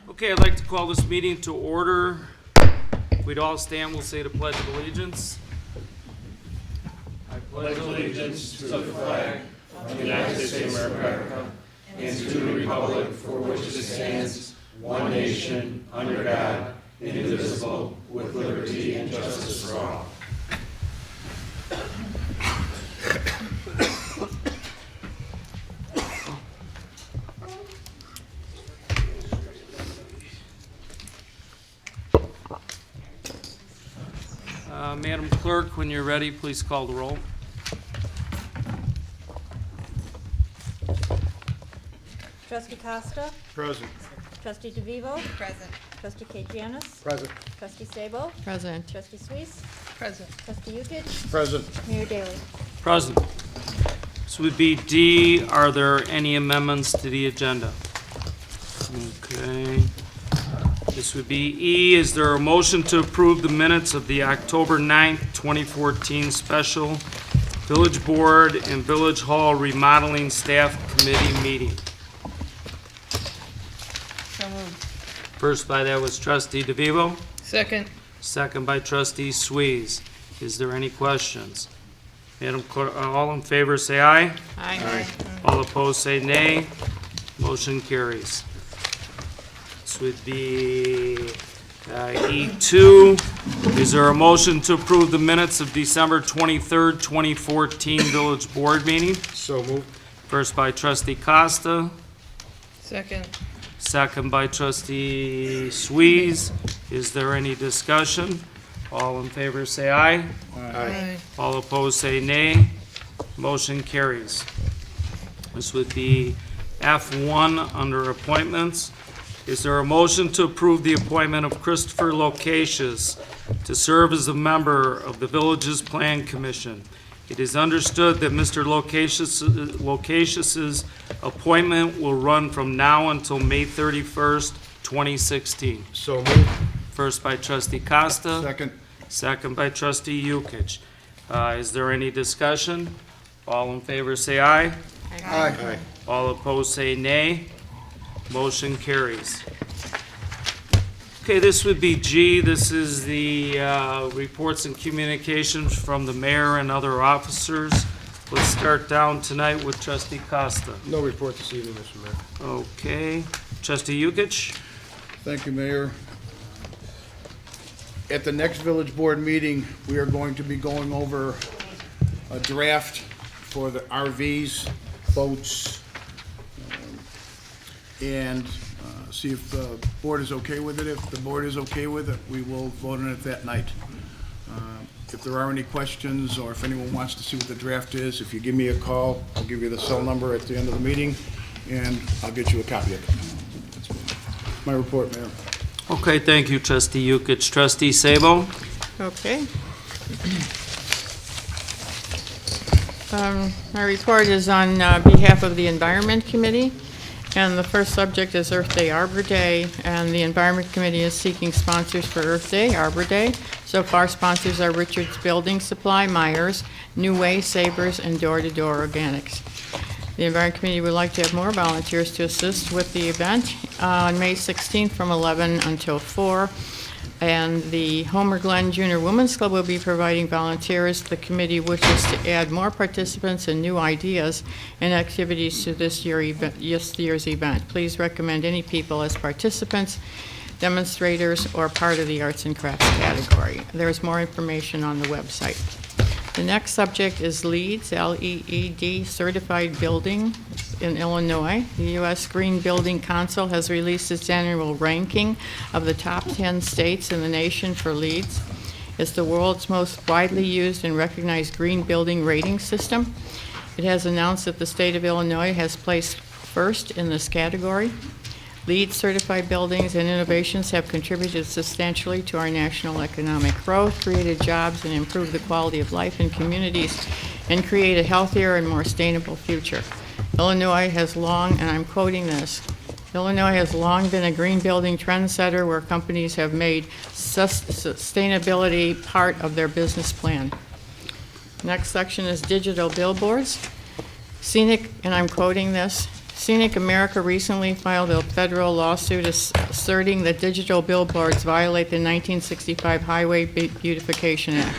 Okay, I'd like to call this meeting to order. If we'd all stand, we'll say the Pledge of Allegiance. I pledge allegiance to the flag of the United States of America and to the republic for which it stands, one nation, under God, indivisible, with liberty and justice for all. Madam Clerk, when you're ready, please call the roll. Trustee Costa? Present. Trustee DeVivo? Present. Trustee Kate Janice? Present. Trustee Sabo? Present. Trustee Suisse? Present. Trustee Yukich? Present. Mayor Daley? Present. This would be D. Are there any amendments to the agenda? Okay. This would be E. Is there a motion to approve the minutes of the October 9th, 2014 special Village Board and Village Hall Remodeling Staff Committee meeting? So moved. First by that was Trustee DeVivo, Second. second by Trustee Suisse. Is there any questions? Madam Clerk, all in favor say aye. Aye. All opposed say nay. Motion carries. This would be E2. Is there a motion to approve the minutes of December 23rd, 2014 Village Board meeting? So moved. First by Trustee Costa, Second. second by Trustee Suisse. Is there any discussion? All in favor say aye. Aye. All opposed say nay. Motion carries. This would be F1 under appointments. Is there a motion to approve the appointment of Christopher Locasius to serve as a member of the Village's Plan Commission? It is understood that Mr. Locasius's appointment will run from now until May 31st, 2016. So moved. First by Trustee Costa. Second. Second by Trustee Yukich. Is there any discussion? All in favor say aye. Aye. All opposed say nay. Motion carries. Okay, this would be G. This is the reports and communications from the mayor and other officers. Let's start down tonight with Trustee Costa. No report this evening, Mr. Mayor. Okay. Trustee Yukich? Thank you, Mayor. At the next village board meeting, we are going to be going over a draft for the RVs, boats, and see if the board is okay with it. If the board is okay with it, we will vote on it that night. If there are any questions, or if anyone wants to see what the draft is, if you give me a call, I'll give you the cell number at the end of the meeting, and I'll get you a copy of it. That's my report, Mayor. Okay, thank you, Trustee Yukich. Trustee Sabo? Okay. My report is on behalf of the Environment Committee, and the first subject is Earth Day, Arbor Day, and the Environment Committee is seeking sponsors for Earth Day, Arbor Day. So far, sponsors are Richards Building Supply, Myers, New Way, Sabres, and Door to Door Organics. The Environment Committee would like to have more volunteers to assist with the event on May 16th from 11 until 4. And the Homer Glen Junior Women's Club will be providing volunteers. The committee wishes to add more participants and new ideas and activities to this year's event. Please recommend any people as participants, demonstrators, or part of the arts and crafts category. There's more information on the website. The next subject is LEED, L-E-E-D, certified building in Illinois. The U.S. Green Building Council has released its annual ranking of the top 10 states in the nation for LEEDs. It's the world's most widely used and recognized green building rating system. It has announced that the state of Illinois has placed first in this category. LEED certified buildings and innovations have contributed substantially to our national economic growth, created jobs, and improved the quality of life in communities, and create a healthier and more sustainable future. Illinois has long, and I'm quoting this, Illinois has long been a green building trendsetter where companies have made sustainability part of their business plan. Next section is digital billboards. Scenic, and I'm quoting this, Scenic America recently filed a federal lawsuit asserting that digital billboards violate the 1965 Highway Beautification Act.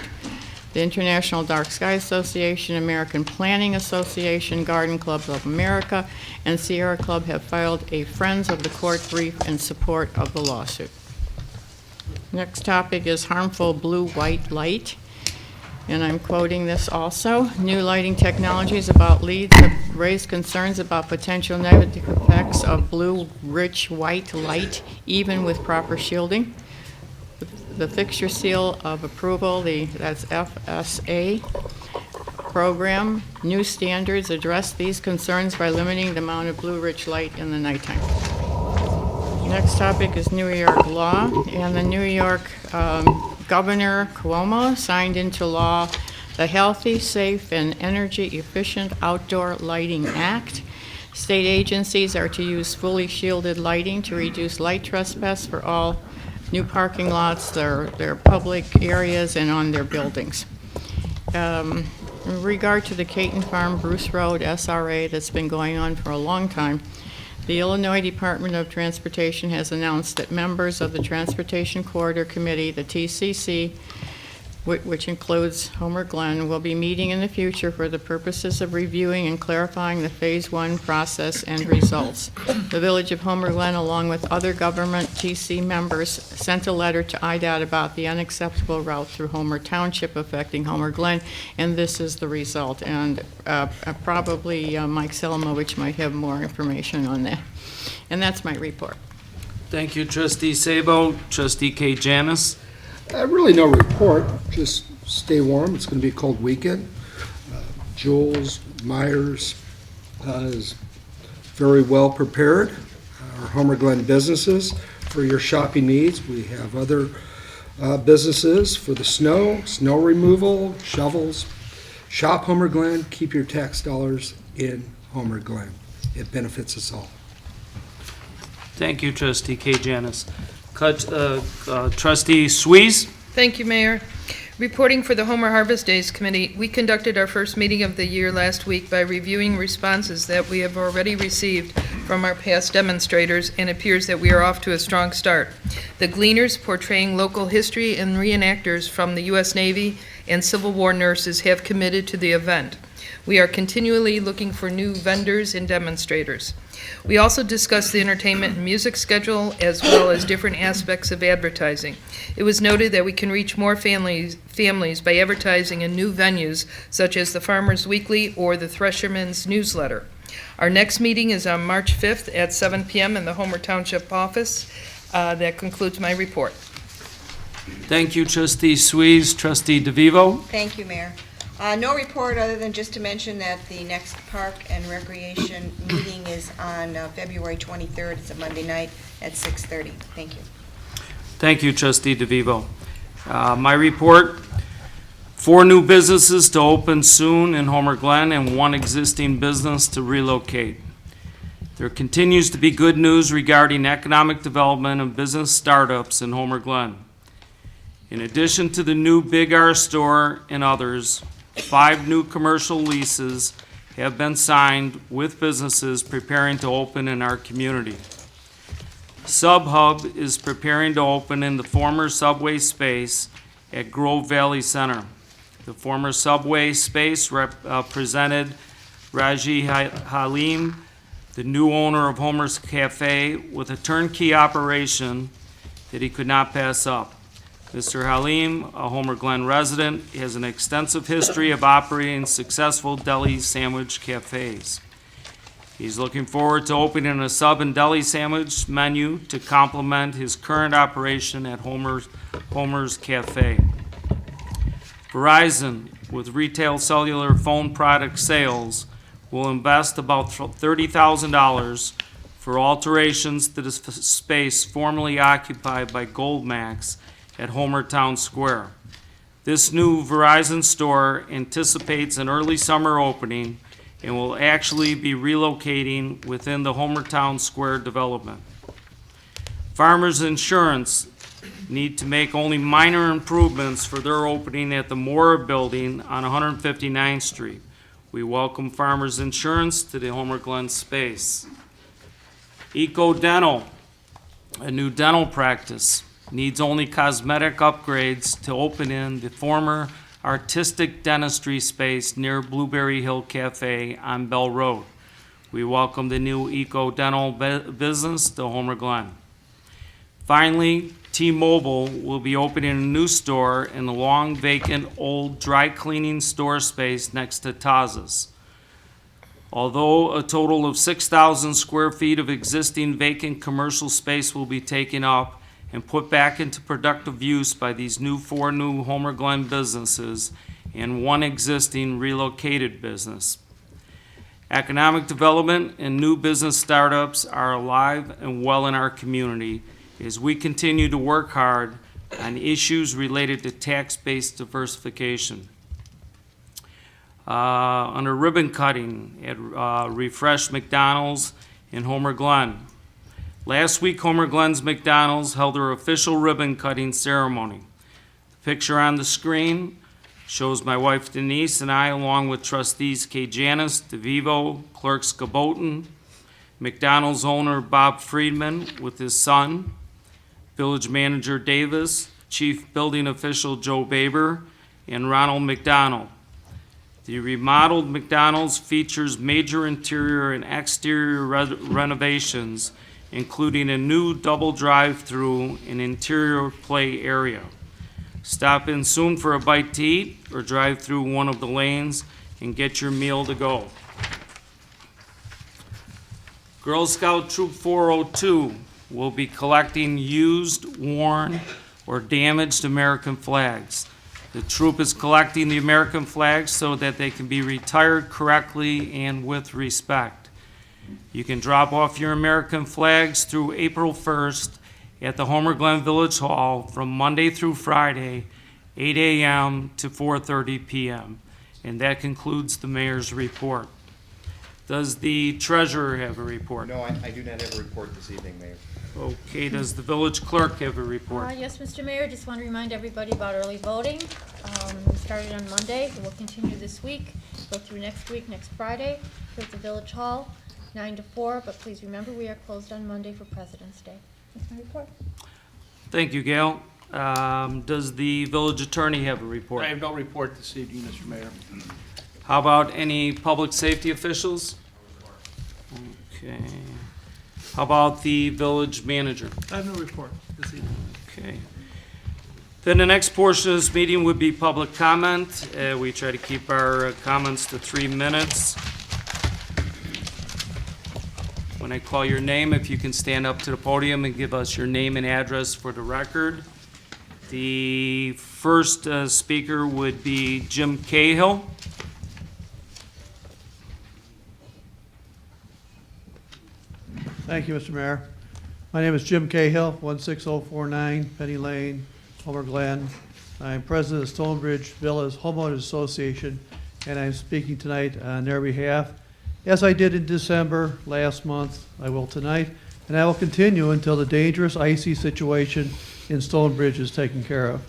The International Dark Sky Association, American Planning Association, Garden Club of America, and Sierra Club have filed a Friends of the Court brief in support of the lawsuit. Next topic is harmful blue-white light. And I'm quoting this also. New lighting technologies about LEEDs have raised concerns about potential negative effects of blue-rich white light, even with proper shielding. The fixture seal of approval, that's FSA program, new standards address these concerns by limiting the amount of blue-rich light in the nighttime. Next topic is New York law, and the New York Governor Cuomo signed into law the Healthy, Safe, and Energy-Efficient Outdoor Lighting Act. State agencies are to use fully shielded lighting to reduce light trespass for all new parking lots, their public areas, and on their buildings. In regard to the Caton Farm Bruce Road SRA that's been going on for a long time, the Illinois Department of Transportation has announced that members of the Transportation Corridor Committee, the TCC, which includes Homer Glen, will be meeting in the future for the purposes of reviewing and clarifying the Phase 1 process and results. The Village of Homer Glen, along with other government TC members, sent a letter to IDOT about the unacceptable route through Homer Township affecting Homer Glen, and this is the result. And probably Mike Selamovich might have more information on that. And that's my report. Thank you, Trustee Sabo. Trustee K. Janice. Really no report, just stay warm. It's going to be a cold weekend. Jules Myers is very well prepared. Our Homer Glen businesses for your shopping needs. We have other businesses for the snow removal, shovels. Shop Homer Glen, keep your tax dollars in Homer Glen. It benefits us all. Thank you, Trustee K. Janice. Trustee Swees. Thank you, Mayor. Reporting for the Homer Harvest Days Committee, we conducted our first meeting of the year last week by reviewing responses that we have already received from our past demonstrators, and it appears that we are off to a strong start. The Gleaners, portraying local history, and reenactors from the U.S. Navy and Civil War nurses have committed to the event. We are continually looking for new vendors and demonstrators. We also discussed the entertainment and music schedule as well as different aspects of advertising. It was noted that we can reach more families by advertising in new venues such as the Farmers Weekly or the Thresherman's newsletter. Our next meeting is on March 5th at 7 p.m. in the Homer Township office. That concludes my report. Thank you, Trustee Swees. Trustee DeVivo. Thank you, Mayor. No report other than just to mention that the next Park and Recreation meeting is on February 23rd. It's a Monday night at 6:30. Thank you. Thank you, Trustee DeVivo. My report, 4 new businesses to open soon in Homer Glen and 1 existing business to relocate. There continues to be good news regarding economic development and business startups in Homer Glen. In addition to the new Big R store and others, 5 new commercial leases have been signed with businesses preparing to open in our community. SubHub is preparing to open in the former Subway space at Grove Valley Center. The former Subway space represented Raji Halim, the new owner of Homer's Cafe, with a turnkey operation that he could not pass up. Mr. Halim, a Homer Glen resident, has an extensive history of operating successful deli sandwich cafes. He's looking forward to opening a sub and deli sandwich menu to complement his current operation at Homer's Cafe. Verizon, with retail cellular phone product sales, will invest about $30,000 for alterations to the space formerly occupied by Goldmax at Homer Town Square. This new Verizon store anticipates an early summer opening and will actually be relocating within the Homer Town Square development. Farmers Insurance need to make only minor improvements for their opening at the Mora building on 159th Street. We welcome Farmers Insurance to the Homer Glen space. Eco Dental, a new dental practice, needs only cosmetic upgrades to open in the former artistic dentistry space near Blueberry Hill Cafe on Bell Road. We welcome the new Eco Dental business to Homer Glen. Finally, T-Mobile will be opening a new store in the long vacant old dry cleaning store space next to Taz's. Although a total of 6,000 square feet of existing vacant commercial space will be taken up and put back into productive use by these four new Homer Glen businesses and one existing relocated business. Economic development and new business startups are alive and well in our community as we continue to work hard on issues related to tax-based diversification. Under ribbon cutting at Refresh McDonald's in Homer Glen. Last week, Homer Glen's McDonald's held their official ribbon cutting ceremony. The picture on the screen shows my wife Denise and I, along with trustees Kay Janice, DeVivo, Clerk Skaboten, McDonald's owner Bob Friedman with his son, village manager Davis, chief building official Joe Baber, and Ronald McDonald. The remodeled McDonald's features major interior and exterior renovations, including a new double drive-through and interior play area. Stop in soon for a bite to eat or drive through one of the lanes and get your meal to go. Girl Scout Troop 402 will be collecting used, worn, or damaged American flags. The troop is collecting the American flags so that they can be retired correctly and with respect. You can drop off your American flags through April 1st at the Homer Glen Village Hall from Monday through Friday, 8 a.m. to 4:30 p.m. And that concludes the mayor's report. Does the treasurer have a report? No, I do not have a report this evening, Mayor. Okay, does the village clerk have a report? Yes, Mr. Mayor, just want to remind everybody about early voting. We started on Monday, it will continue this week, go through next week, next Friday, here at the Village Hall, 9 to 4, but please remember, we are closed on Monday for President's Day. That's my report. Thank you, Gail. Does the village attorney have a report? I have no report this evening, Mr. Mayor. How about any public safety officials? Okay. How about the village manager? I have no report this evening. Okay. Then the next portion of this meeting would be public comment. We try to keep our comments to 3 minutes. When I call your name, if you can stand up to the podium and give us your name and address for the record. The first speaker would be Jim Cahill. Thank you, Mr. Mayor. My name is Jim Cahill, 16049 Penny Lane, Homer Glen. I'm president of Stonebridge Villas Homeowners Association, and I'm speaking tonight on their behalf. As I did in December last month, I will tonight, and I will continue until the dangerous icy situation in Stonebridge is taken care of.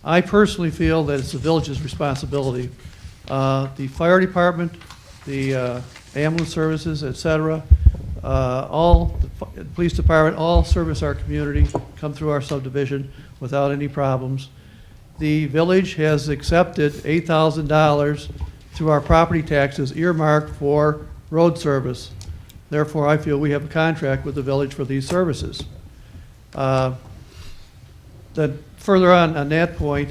I personally feel that it's the village's responsibility. The fire department, the ambulance services, et cetera, all the police department, all service our community, come through our subdivision without any problems. The village has accepted $8,000 through our property taxes earmarked for road service. Therefore, I feel we have a contract with the village for these services. Then further on that point,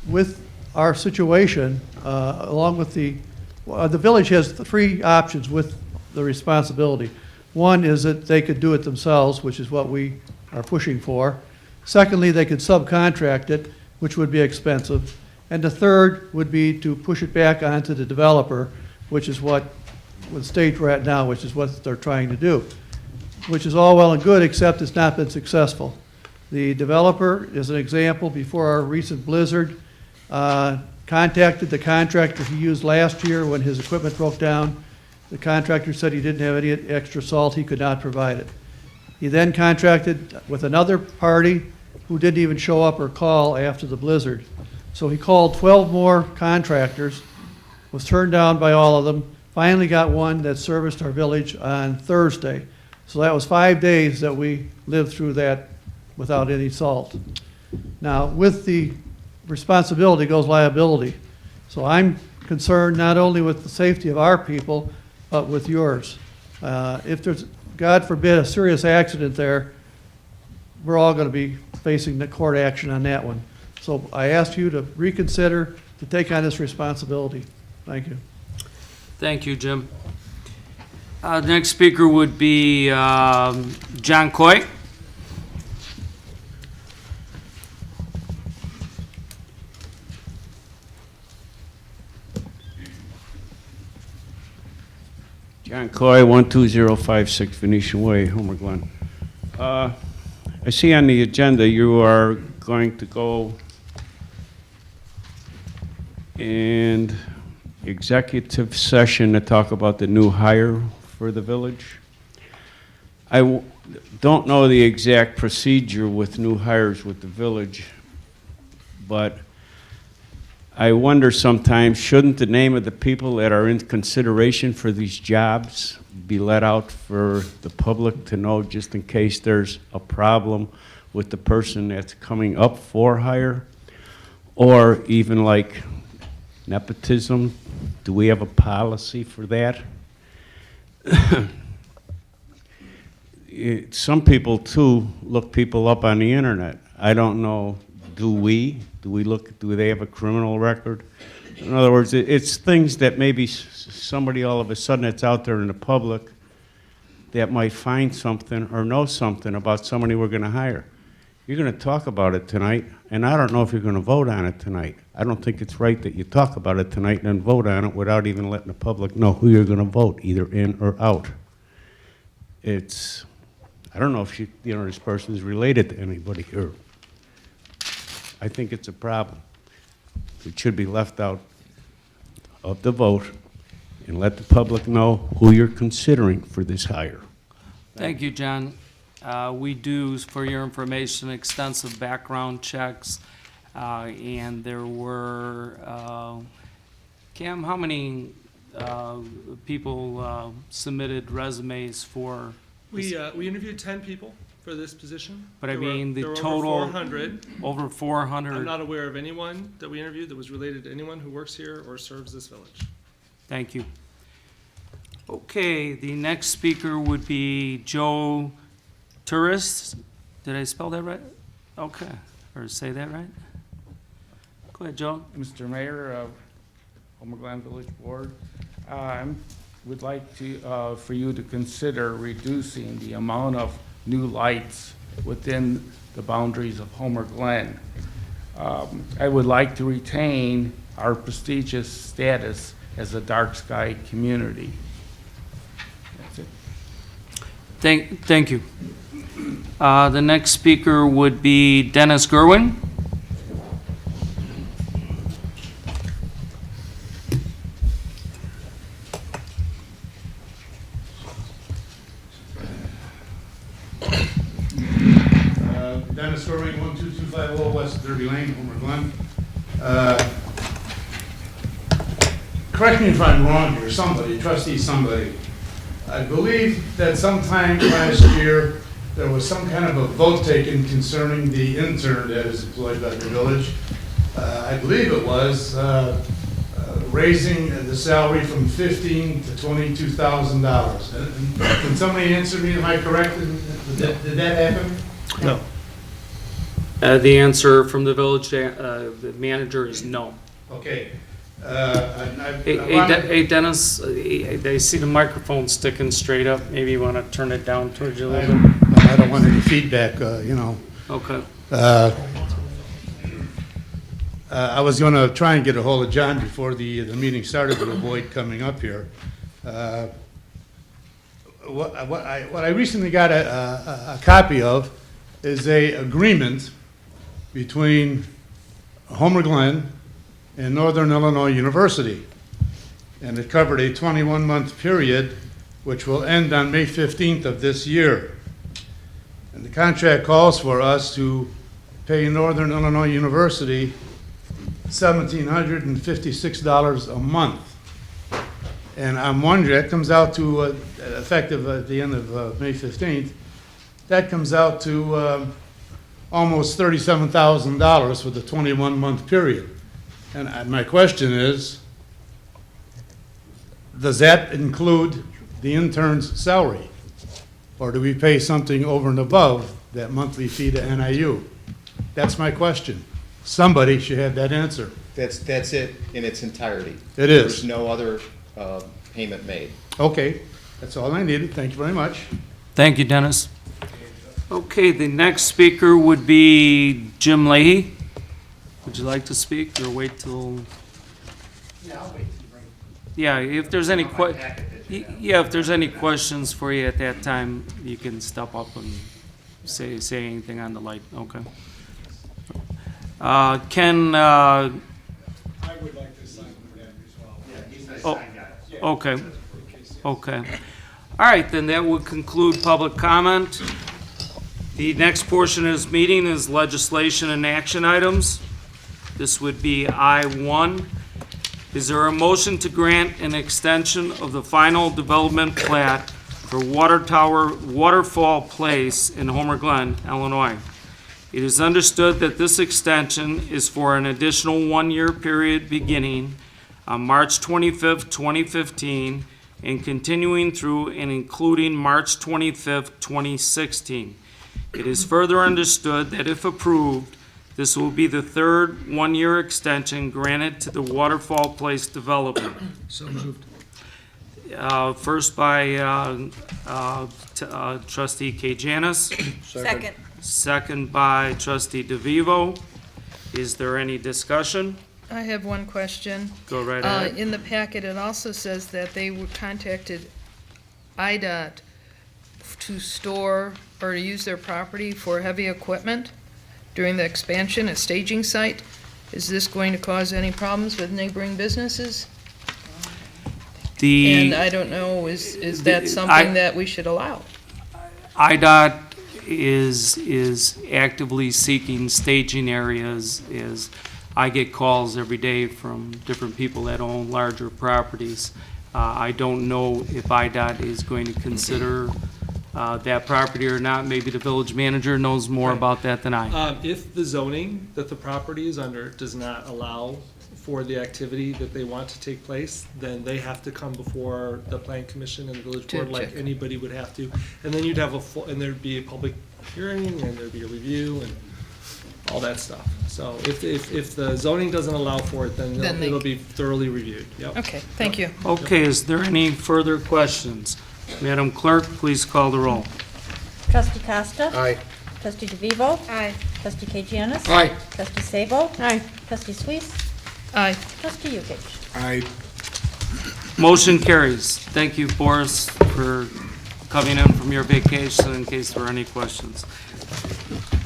with our situation, along with the village has 3 options with the responsibility. One is that they could do it themselves, which is what we are pushing for. Secondly, they could subcontract it, which would be expensive. And the third would be to push it back onto the developer, which is what the stage we're at now, which is what they're trying to do, which is all well and good, except it's not been successful. The developer, as an example, before our recent blizzard, contacted the contractor he used last year when his equipment broke down. The contractor said he didn't have any extra salt, he could not provide it. He then contracted with another party who didn't even show up or call after the blizzard. So he called 12 more contractors was turned down by all of them. Finally got one that serviced our village on Thursday. So that was 5 days that we lived through that without any salt. Now, with the responsibility goes liability. So I'm concerned not only with the safety of our people, but with yours. If there's, God forbid, a serious accident there, we're all going to be facing the court action on that one. So I ask you to reconsider, to take on this responsibility. Thank you. Thank you, Jim. The next speaker would be John Coy. John Coy, 12056 Venetian Way, Homer Glen. I see on the agenda you are going to go and executive session to talk about the new hire for the village. I don't know the exact procedure with new hires with the village, but I wonder sometimes, shouldn't the name of the people that are in consideration for these jobs be let out for the public to know, just in case there's a problem with the person that's coming up for hire? Or even like nepotism, do we have a policy for that? Some people too look people up on the internet. I don't know, do we? Do they have a criminal record? In other words, it's things that maybe somebody all of a sudden that's out there in the public that might find something or know something about somebody we're going to hire. You're going to talk about it tonight, and I don't know if you're going to vote on it tonight. I don't think it's right that you talk about it tonight and then vote on it without even letting the public know who you're going to vote, either in or out. I don't know if this person is related to anybody here. I think it's a problem. It should be left out of the vote and let the public know who you're considering for this hire. Thank you, John. We do, for your information, extensive background checks, and there were, Cam, how many people submitted resumes for? We interviewed 10 people for this position. But I There were- mean, the there were total. over 400. Over 400. I'm not aware of anyone that we interviewed that was related to anyone who works here or serves this village. Thank you. Okay, the next speaker would be Joe Turris. Did I spell that right? Okay, or say that right? Go ahead, Joe. Mr. Mayor of Homer Glen Village Board, I would like to, for you to consider reducing the amount of new lights within the boundaries of Homer Glen. I would like to retain our prestigious status as a dark sky community. That's it. Thank you. The next speaker would be Dennis Gerwin. Dennis Irving, 12250 West Derby Lane, Homer Glen. Correct me if I'm wrong here, trustee somebody. I believe that sometime last year, there was some kind of a vote taken concerning the intern that is employed by the village. I believe it was raising the salary from $15,000 to $22,000. Can somebody answer me, am I correct? Did that happen? No. The answer from the village the manager is no. Okay. Hey, Dennis, I see the microphone sticking straight up. Maybe you want to turn it down towards you a little bit. I don't want any feedback, Okay. I was going to try and get a hold of John before the meeting started to avoid coming up here. What I recently got a copy of is a agreement between Homer Glen and Northern Illinois University. And it covered a 21-month period, which will end on May 15th of this year. And the contract calls for us to pay Northern Illinois University $1,756 a month. And I'm wondering, that comes out to, effective at the end of May 15th, that comes out to almost $37,000 for the 21-month period. And my question is, does that include the intern's salary? Or do we pay something over and above that monthly fee to NIU? That's my question. Somebody should have that answer. That's it in its entirety. It is. There's no other payment made. Okay, that's all I needed. Thank you very much. Thank you, Dennis. Okay, the next speaker would be Jim Leahy. Would you like to speak or wait till? Yeah, I'll wait. Yeah, if there's any if there's any questions for you at that time, you can step up and say anything on the light. Okay. Ken. I would like to sign for that as well. Yeah, he's the sign guy. Okay. Okay. All right, then that would conclude public comment. The next portion of this meeting is legislation and action items. This would be I-1. Is there a motion to grant an extension of the final development plat for Waterfall Place in Homer Glen, Illinois? It is understood that this extension is for an additional one-year period beginning on March 25th, 2015, and continuing through and including March 25th, 2016. It is further understood that if approved, this will be the third one-year extension granted to the Waterfall Place development. So moved. First by trustee Kajanis, Second. second by trustee DeVivo. Is there any discussion? I have one question. Go right ahead. In the packet, it also says that they contacted IDOT to store or to use their property for heavy equipment during the expansion, a staging site. Is this going to cause any problems with neighboring businesses? And I don't know, is that something that we should allow? IDOT is actively seeking staging areas. I get calls every day from different people that own larger properties. I don't know if IDOT is going to consider that property or not. Maybe the village manager knows more about that than I. If the zoning that the property is under does not allow for the activity that they want to take place, then they have to come before the plan commission and the village board like anybody would have to. And then you'd have and there'd be a public hearing and there'd be a review and all that stuff. So if the zoning doesn't allow for it, then it'll be thoroughly reviewed. Yep. Okay, thank you. Okay, is there any further questions? Madam Clerk, please call the roll. Trustee Costa? Aye. Trustee DeVivo? Aye. Trustee Kajanis? Aye. Trustee Sabo? Aye. Trustee Suisse? Aye. Trustee Yukich? I, Motion carries. Thank you, Boris, for coming in from your vacation in case there are any questions.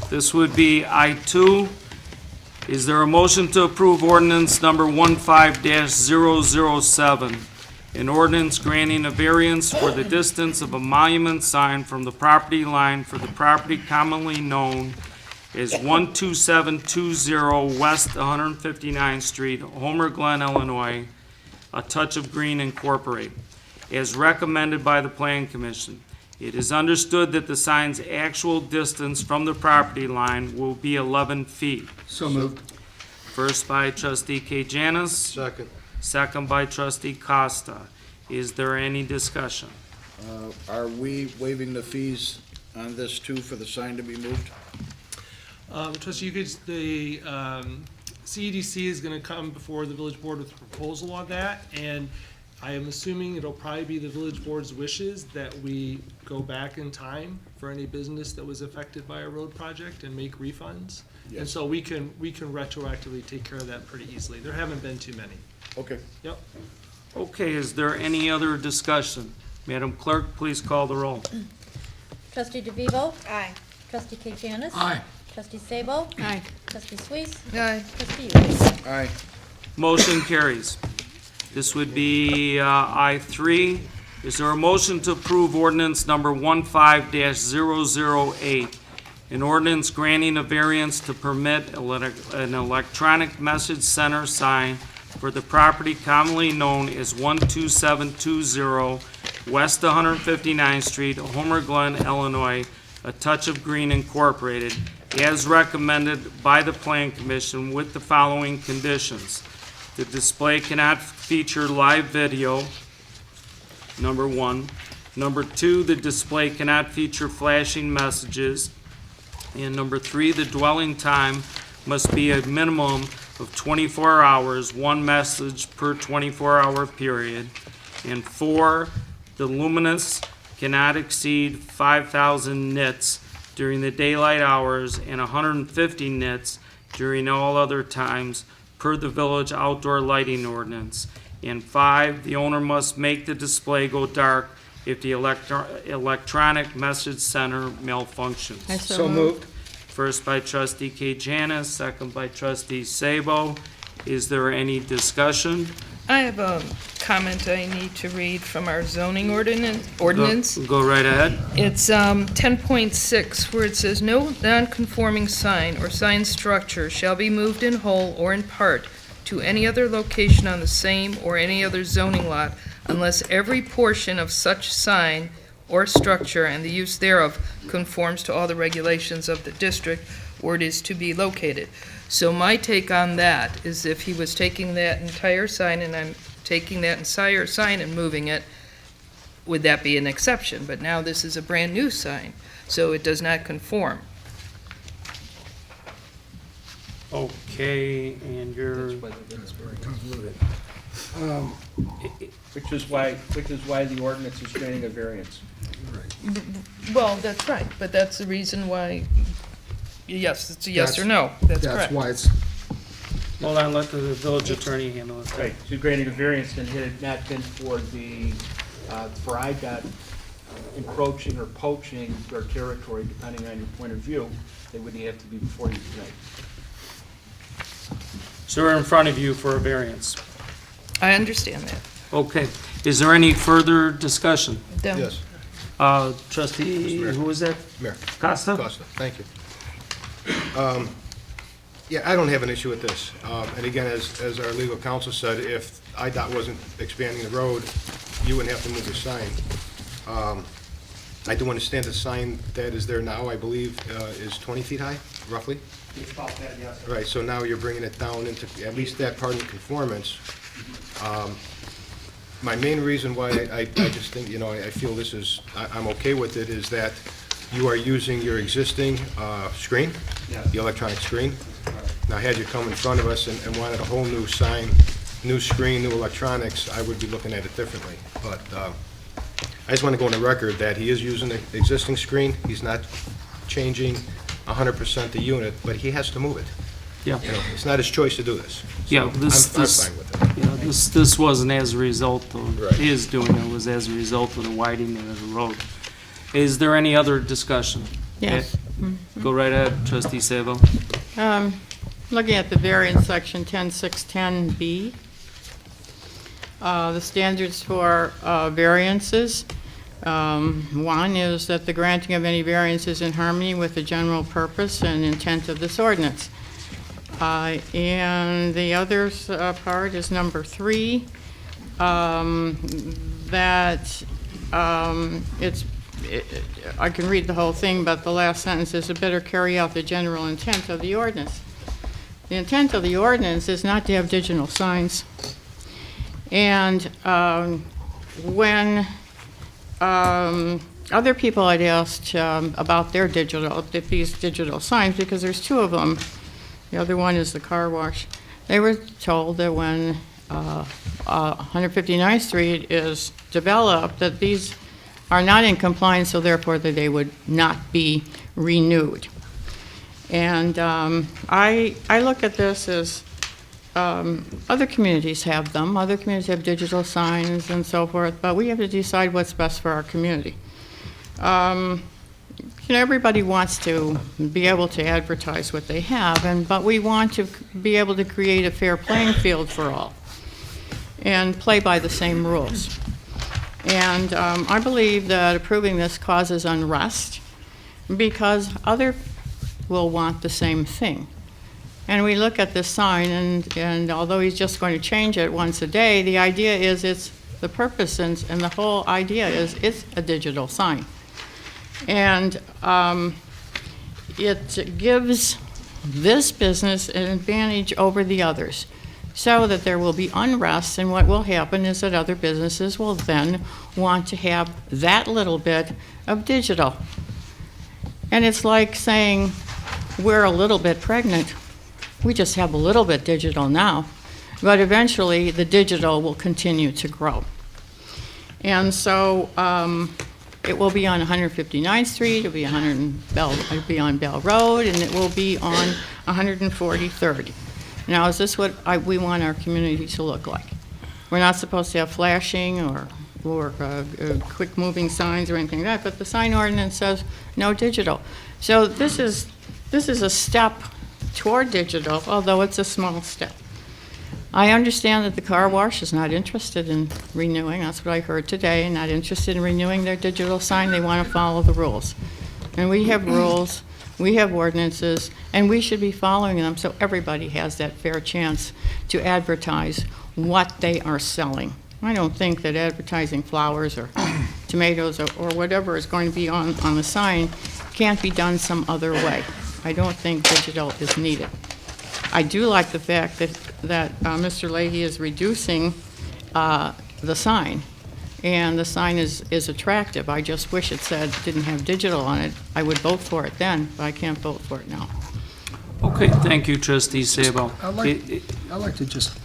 This would be I-2. Is there a motion to approve ordinance number 15-007? An ordinance granting a variance for the distance of a monument sign from the property line for the property commonly known as 12720 West 159th Street, Homer Glen, Illinois, A Touch of Green Incorporated, as recommended by the Plan Commission. It is understood that the sign's actual distance from the property line will be 11 feet. So moved. First by trustee Kajanis, Second. second by trustee Costa. Is there any discussion? are we waiving the fees on this too for the sign to be moved? Trustee Yukich, the CEDC is going to come before the village board with a proposal on that, and I am assuming it'll probably be the village board's wishes that we go back in time for any business that was affected by a road project and make refunds. And Yes. so we can retroactively take care of that pretty easily. There haven't been too many. Okay. Yep. Okay, is there any other discussion? Madam Clerk, please call the roll. Trustee DeVivo? Aye. Trustee Kajanis? Aye. Trustee Sabo? Aye. Trustee Suisse? Aye. Trustee Yukich? Aye. Motion carries. This would be I-3. Is there a motion to approve ordinance number 15-008? An ordinance granting a variance to permit an electronic message center sign for the property commonly known as 12720 West 159th Street, Homer Glen, Illinois, A Touch of Green Incorporated, as recommended by the Plan Commission with the following conditions. The display cannot feature live video, number one. Number two, the display cannot feature flashing messages. And number three, the dwelling time must be a minimum of 24 hours, one message per 24-hour period. And four, the luminance cannot exceed 5,000 nits during the daylight hours and 150 nits during all other times per the village outdoor lighting ordinance. And five, the owner must make the display go dark if the electronic message center malfunctions. I so moved. First by trustee Kay Janis, second by trustee Sabo. Is there any discussion? I have a comment I need to read from our zoning ordinance. Go right ahead. It's 10.6, where it says, "No non-conforming sign or sign structure shall be moved in whole or in part to any other location on the same or any other zoning lot unless every portion of such sign or structure and the use thereof conforms to all the regulations of the district where it is to be located." So my take on that is if he was taking that entire sign and I'm taking that entire sign and moving it, would that be an exception? But now this is a brand-new sign, so it does not conform. Okay, and you're, Which is why the ordinance is granting a variance. Well, that's right, but that's the reason why, yes, it's a yes or no. That's correct. That's why it's, hold on, let the village attorney handle it. Right, so granting a variance, and had it not been for for IDOT encroaching or poaching their territory, depending on your point of view, they wouldn't have to be before you tonight. So we're in front of you for a variance. I understand that. Okay, is there any further discussion? Don't- Yes, Trustee, Mr. Mayor. who was that? Mayor. Costa? Costa, thank you. Yeah, I don't have an issue with this. And again, as our legal counsel said, if IDOT wasn't expanding the road, you wouldn't have to move the sign. I do understand the sign that is there now, I believe, is 20 feet high, roughly? It's about that, yes. Right, so now you're bringing it down into at least that part in conformance. My main reason why I just think, I feel this is, I'm okay with it, is that you are using your existing screen, the electronic screen. Now, had you come in front of us and wanted a whole new sign, new screen, new electronics, I would be looking at it differently. But I just want to go on the record that he is using the existing screen. He's not changing 100% the unit, but he has to move it. Yeah. It's not his choice to do this. Yeah, So this- I'm this- fine with it. Yeah, this wasn't as a result of Right. his doing it, was as a result of the widening of the road. Is there any other discussion? Yes. Go right ahead, trustee Sabo. Looking at the variance section 10.6.10B, the standards for variances. One is that the granting of any variance is in harmony with the general purpose and intent of this ordinance. And the other part is number 3, that I can read the whole thing, but the last sentence is, "It better carry out the general intent of the ordinance." The intent of the ordinance is not to have digital signs. And when other people I'd asked about these digital signs, because there's 2 of them, the other one is the car wash, they were told that when 159th Street is developed, that these are not in compliance, so therefore that they would not be renewed. And I look at this as other communities have them. Other communities have digital signs and so forth, but we have to decide what's best for our community. Everybody wants to be able to advertise what they have, but we want to be able to create a fair playing field for all and play by the same rules. And I believe that approving this causes unrest because other will want the same thing. and we look at this sign, and although he's just going to change it once a day, the idea is it's the purpose and the whole idea is it's a digital sign. And it gives this business an advantage over the others, so that there will be unrest, and what will happen is that other businesses will then want to have that little bit of digital. And it's like saying, we're a little bit pregnant. We just have a little bit digital now, but eventually the digital will continue to grow. And so it will be on 159th Street, it'll be it'll be on Bell Road, and it will be on 143rd. Now, is this what we want our community to look like? We're not supposed to have flashing or quick-moving signs or anything like that, but the sign ordinance says no digital. So this is a step toward digital, although it's a small step. I understand that the car wash is not interested in renewing, that's what I heard today, not interested in renewing their digital sign. They want to follow the rules. And we have rules, we have ordinances, and we should be following them so everybody has that fair chance to advertise what they are selling. I don't think that advertising flowers or tomatoes or whatever is going to be on the sign can't be done some other way. I don't think digital is needed. I do like the fact that Mr. Leahy is reducing the sign, and the sign is attractive. I just wish it didn't have digital on it. I would vote for it then, but I can't vote for it now. Okay, thank you, Trustee Sabo. I'd like to just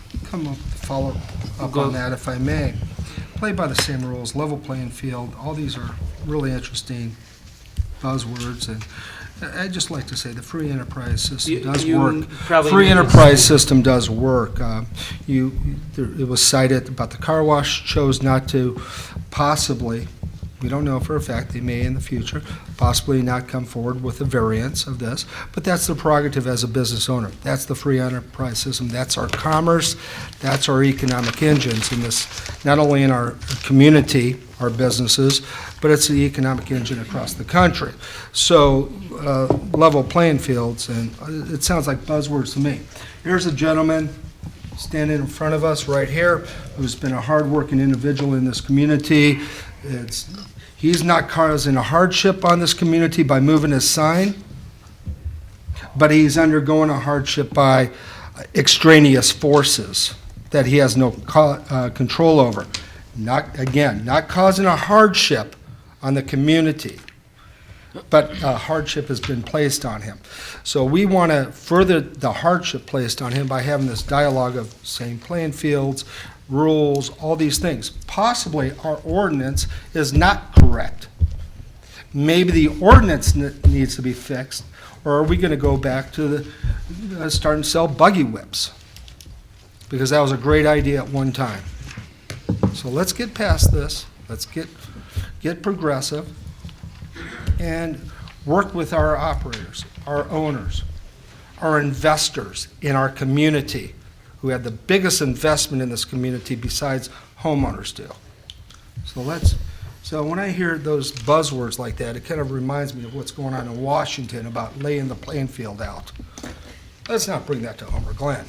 follow up on that, if I may. Play by the same rules, level playing field, all these are really interesting buzzwords, and I'd just like to say the free enterprise system does work. Free enterprise system does work. It was cited about the car wash chose not to possibly, we don't know for a fact, they may in the future, possibly not come forward with a variance of this, but that's the prerogative as a business owner. That's the free enterprise system. That's our commerce. That's our economic engines in this, not only in our community, our businesses, but it's the economic engine across the country. So level playing fields, and it sounds like buzzwords to me. Here's a gentleman standing in front of us right here who's been a hardworking individual in this community. He's not causing a hardship on this community by moving his sign, but he's undergoing a hardship by extraneous forces that he has no control over. Not causing a hardship on the community, but a hardship has been placed on him. So we want to further the hardship placed on him by having this dialogue of same playing fields, rules, all these things. Possibly our ordinance is not correct. Maybe the ordinance needs to be fixed, or are we going to go back to the starting to sell buggy whips? Because that was a great idea at one time. So let's get past this. Let's get progressive and work with our operators, our owners, our investors in our community who have the biggest investment in this community besides homeowners do. So when I hear those buzzwords like that, it kind of reminds me of what's going on in Washington about laying the playing field out. Let's not bring that to Homer Glen.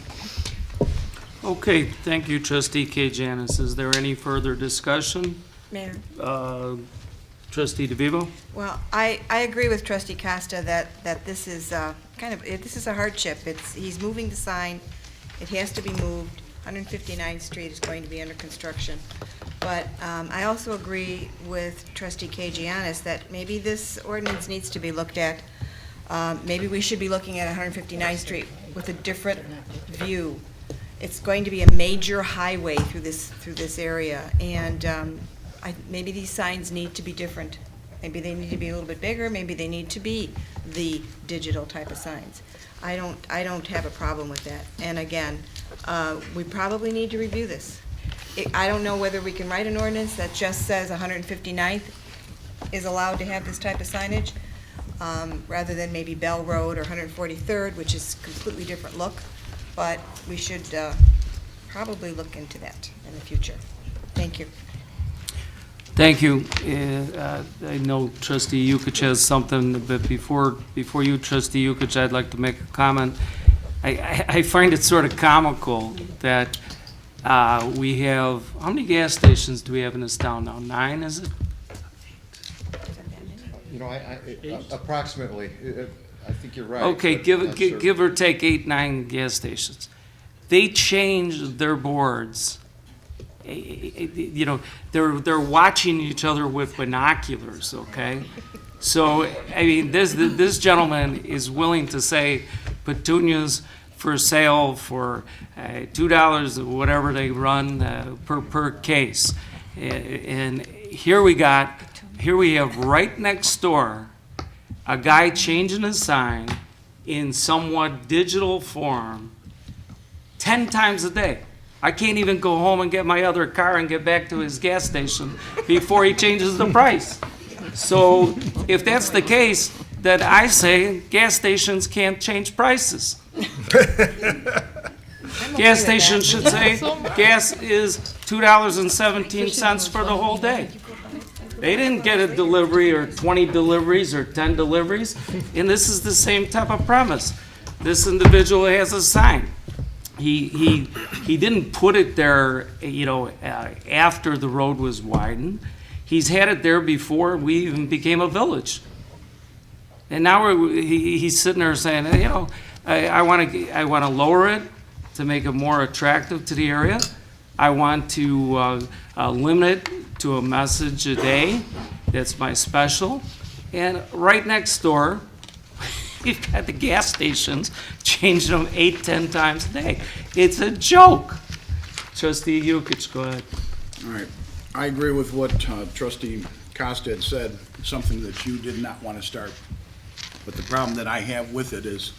Okay, thank you, Trustee K. Janice. Is there any further discussion? Mayor? Trustee DeVivo? Well, I agree with Trustee Costa that this is this is a hardship. He's moving the sign. It has to be moved. 159th Street is going to be under construction. But I also agree with Trustee K. Giannis that maybe this ordinance needs to be looked at. Maybe we should be looking at 159th Street with a different view. It's going to be a major highway through this area, and maybe these signs need to be different. Maybe they need to be a little bit bigger. Maybe they need to be the digital type of signs. I don't have a problem with that. And again, we probably need to review this. I don't know whether we can write an ordinance that just says 159th is allowed to have this type of signage, rather than maybe Bell Road or 143rd, which is a completely different look. But we should probably look into that in the future. Thank you. Thank you. I know Trustee Yukich has something, but before you, Trustee Yukich, I'd like to make a comment. I find it sort of comical that we have, how many gas stations do we have in this town now? 9, is it? You know, approximately, I think you're right. Okay, but give, not give, certain. give or take 8, 9 gas stations. They change their boards. You know, they're watching each other with binoculars, okay? So, I mean, this gentleman is willing to say petunias for sale for $2, whatever they run per case. And here we have right next door, a guy changing his sign in somewhat digital form 10 times a day. I can't even go home and get my other car and get back to his gas station before he changes the price. So if that's the case, then I say gas stations can't change prices. Gas stations should say gas is $2.17 for the whole day. They didn't get a delivery or 20 deliveries or 10 deliveries, and this is the same type of premise. This individual has a sign. He didn't put it there, you know, after the road was widened. He's had it there before we even became a village. And now he's sitting there saying, you know, I want to lower it to make it more attractive to the area. I want to limit it to a message a day. That's my special. And right next door, we've got the gas stations changing them 8, 10 times a day. It's a joke. Trustee Yukich, go ahead. All right. I agree with what Trustee Costa had said, something that you did not want to start. But the problem that I have with it is,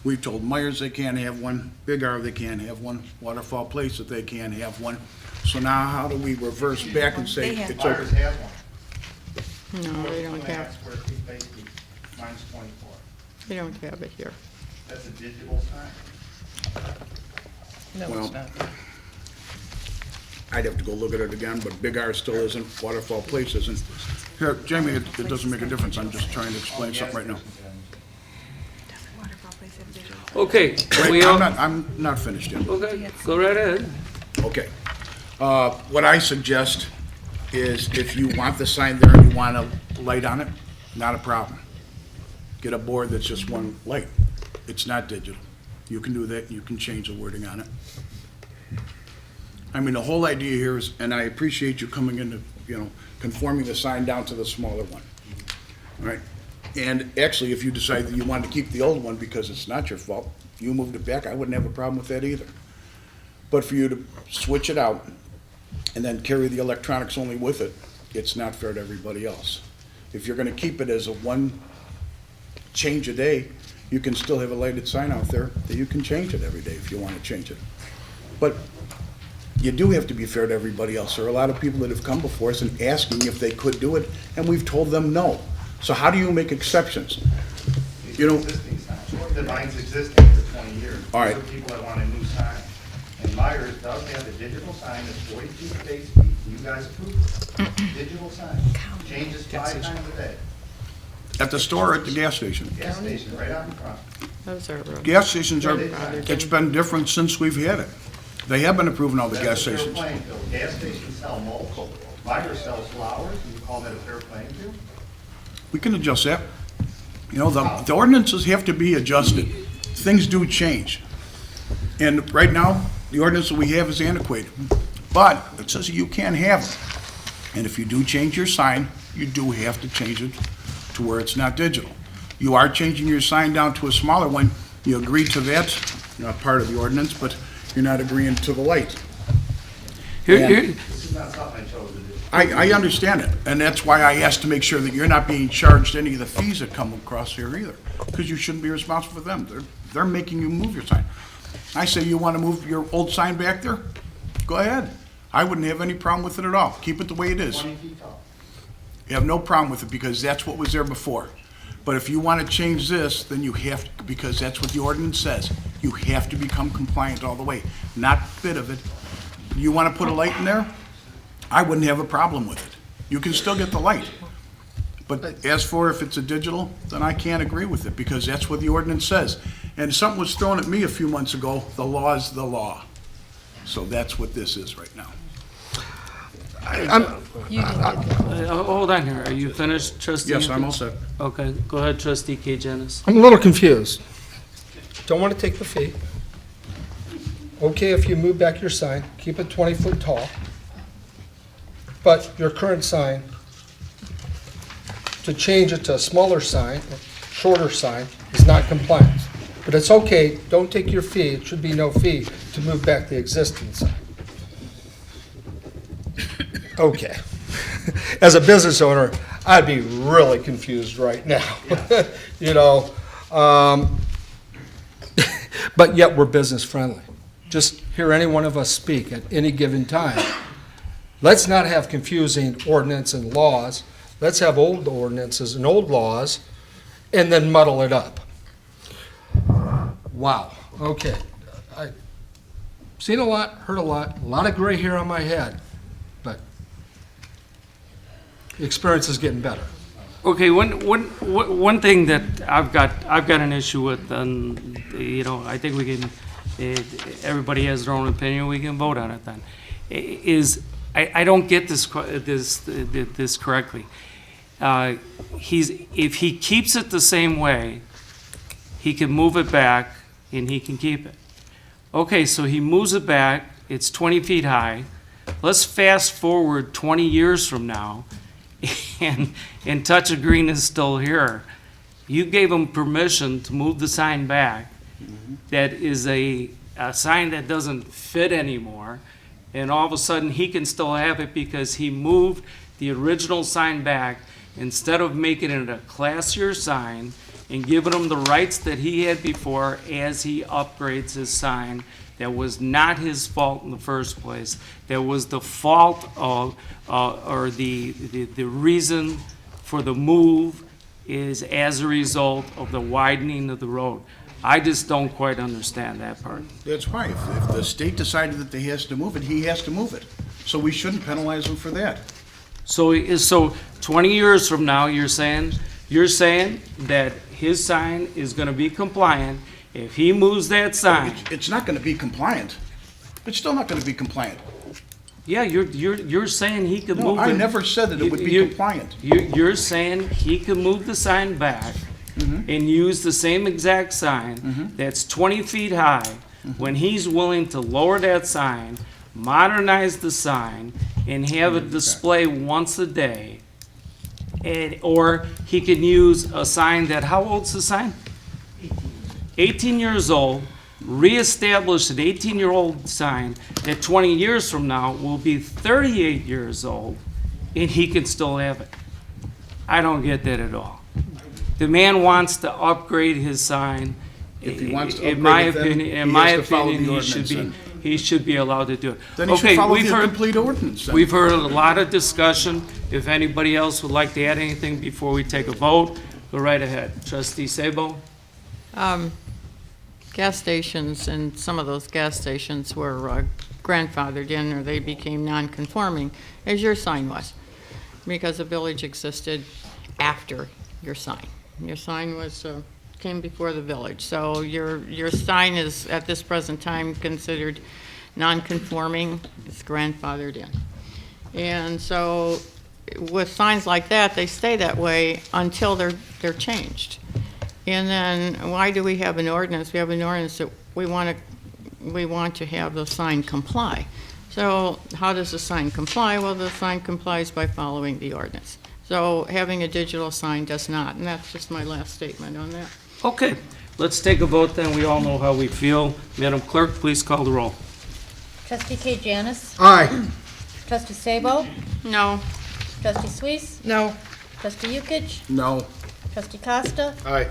we've told Myers they can't have one, Big R they can't have one, Waterfall Place that they can't have one. So now how do we reverse back and say They have it's okay? Myers have one. No, they don't 2.5 have, square feet basically, mine's 24. they don't have it here. That's a digital sign. No, Well, it's not. I'd have to go look at it again, but Big R still isn't, Waterfall Place isn't. Here, Jamie, it doesn't make a difference, I'm just trying to explain something right now. Okay, Wait, I'm not finished yet. Okay, go right ahead. Okay. What I suggest is if you want the sign there and you want a light on it, not a problem. Get a board that's just one light. It's not digital. You can do that, you can change the wording on it. I mean, the whole idea here is, and I appreciate you coming into, you know, conforming the sign down to the smaller one. All right? And actually, if you decide that you want to keep the old one because it's not your fault, you moved it back, I wouldn't have a problem with that either. But for you to switch it out and then carry the electronics only with it, it's not fair to everybody else. If you're gonna keep it as a one change a day, you can still have a lighted sign out there that you can change it every day if you wanna change it. But you do have to be fair to everybody else. There are a lot of people that have come before us and asking if they could do it, and we've told them no. So how do you make exceptions? You know, Existing sign. The mine's existing for 20 years. All right. Those are people that want a new sign. And Myers does have a digital sign that's 42 space feet. You guys approved it. Digital sign. Changes 5 times a day. at the store or at the gas station? Gas station, right out in front. Those are, Gas stations are, it's been different since we've had it. They have been approving all the gas That's a fair stations. playing field. Gas stations sell mulch. Myers sells flowers. You call that a fair playing field? We can adjust that. You know, the ordinances have to be adjusted. Things do change. And right now, the ordinance that we have is antiquated. But it says you can have it. And if you do change your sign, you do have to change it to where it's not digital. You are changing your sign down to a smaller one. You agree to that, not part of the ordinance, but you're not agreeing to the light. Here, This is not something I chose to do. I understand it, and that's why I asked to make sure that you're not being charged any of the fees that come across here either, because you shouldn't be responsible for them. They're making you move your sign. I say you want to move your old sign back there? Go ahead. I wouldn't have any problem with it at all. Keep it the way it is. 20 feet tall. You have no problem with it because that's what was there before. But if you want to change this, then you have to, because that's what the ordinance says. You have to become compliant all the way, not a bit of it. You want to put a light in there? I wouldn't have a problem with it. You can still get the light. But as for if it's a digital, then I can't agree with it because that's what the ordinance says. And something was thrown at me a few months ago, the law is the law. So that's what this is right now. Hold on here, are you finished, trustee? Yes, I'm all set. Okay, go ahead, trustee K. Janice. I'm a little confused. Don't want to take the fee. Okay, if you move back your sign, keep it 20 foot tall. But your current sign, to change it to a smaller sign, a shorter sign, is not compliant. But it's okay, don't take your fee, it should be no fee to move back the existing sign. Okay. As a business owner, I'd be really confused right now. You know, but yet we're business friendly. Just hear any one of us speak at any given time. Let's not have confusing ordinance and laws. Let's have old ordinances and old laws and then muddle it up. Wow, okay. I've seen a lot, heard a lot of gray hair on my head, but the experience is getting better. Okay, one thing that I've got an issue with, and, you know, I think we can, everybody has their own opinion, we can vote on it then, is, I don't get this correctly. If he keeps it the same way, he can move it back and he can keep it. Okay, so he moves it back, it's 20 feet high. Let's fast forward 20 years from now, and Touch of Green is still here. You gave him permission to move the sign back. That is a sign that doesn't fit anymore, and all of a sudden he can still have it because he moved the original sign back instead of making it a classier sign and giving him the rights that he had before as he upgrades his sign. That was not his fault in the first place. That was the fault of, or the reason for the move is as a result of the widening of the road. I just don't quite understand that part. That's fine. If the state decided that he has to move it, he has to move it. So we shouldn't penalize him for that. So 20 years from now, you're saying that his sign is gonna be compliant if he moves that sign. It's not gonna be compliant. It's still not gonna be compliant. Yeah, you're saying he can No, move I it. never said that it would be compliant. You're saying he can move the sign back and use the same exact sign that's 20 feet high when he's willing to lower that sign, modernize the sign, and have it display once a day. Or he can use a sign that, how old's the sign? 18 years old, reestablish an 18-year-old sign that 20 years from now will be 38 years old, and he can still have it. I don't get that at all. The man wants to upgrade his sign. If he wants to In my upgrade it, then opinion, he has to follow the he ordinance should then. he should be allowed to do it. Then he should follow the complete ordinance then. We've heard a lot of discussion. If anybody else would like to add anything before we take a vote, go right ahead. Trustee Sabo? Gas stations, and some of those gas stations were grandfathered in, or they became non-conforming, as your sign was, because the village existed after your sign. Your sign was, came before the village, so your sign is, at this present time, considered non-conforming, it's grandfathered in. And so, with signs like that, they stay that way until they're changed. And then, why do we have an ordinance? We have an ordinance that we want to have the sign comply. So how does the sign comply? Well, the sign complies by following the ordinance. So having a digital sign does not, and that's just my last statement on that. Okay, let's take a vote then. We all know how we feel. Madam Clerk, please call the roll. Trustee K. Janice? Aye. Trustee Sabo? No. Trustee Suisse? No. Trustee Yukich? No. Trustee Costa? Aye.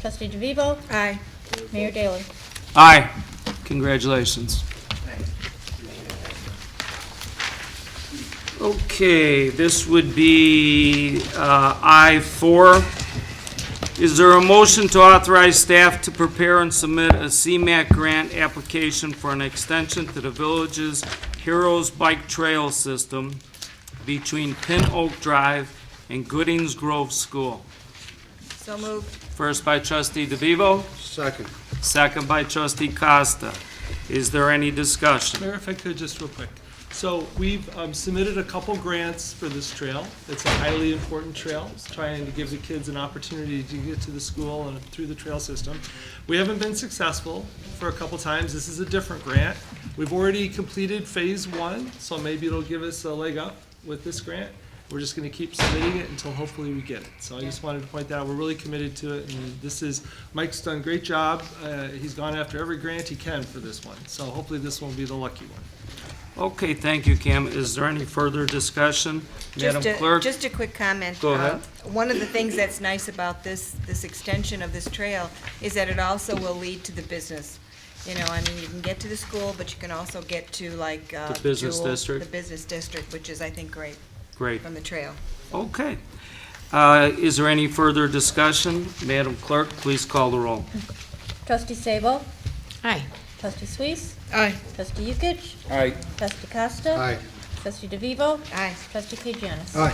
Trustee DeVivo? Aye. Mayor Daley? Aye. Congratulations. Okay, this would be I-4. Is there a motion to authorize staff to prepare and submit a CMAQ grant application for an extension to the village's Heroes Bike Trail System between Pin Oak Drive and Goodings Grove School? So So moved. First by trustee DeVivo, Second. second by trustee Costa. Is there any discussion? Mayor, if I could, just real quick. So we've submitted a couple grants for this trail. It's a highly important trail. It's trying to give the kids an opportunity to get to the school and through the trail system. We haven't been successful for a couple times. This is a different grant. We've already completed phase 1, so maybe it'll give us a leg up with this grant. We're just gonna keep submitting it until hopefully we get it. So I just wanted to point that out, we're really committed to it, and this is, Mike's done a great job. He's gone after every grant he can for this one, so hopefully this one will be the lucky one. Okay, thank you, Cam. Is there any further discussion? Madam Clerk? Just a quick comment. Go ahead. One of the things that's nice about this extension of this trail is that it also will lead to the business. You know, I mean, you can get to the school, but you can also get to like, The business Jewel, district. The business district, which is, I think, great. Great. From the trail. Okay. Is there any further discussion? Madam Clerk, please call the roll. Trustee Sabo? Aye. Trustee Suisse? Aye. Trustee Yukich? Aye. Trustee Costa? Aye. Trustee DeVivo? Aye. Trustee Kajanis? Aye.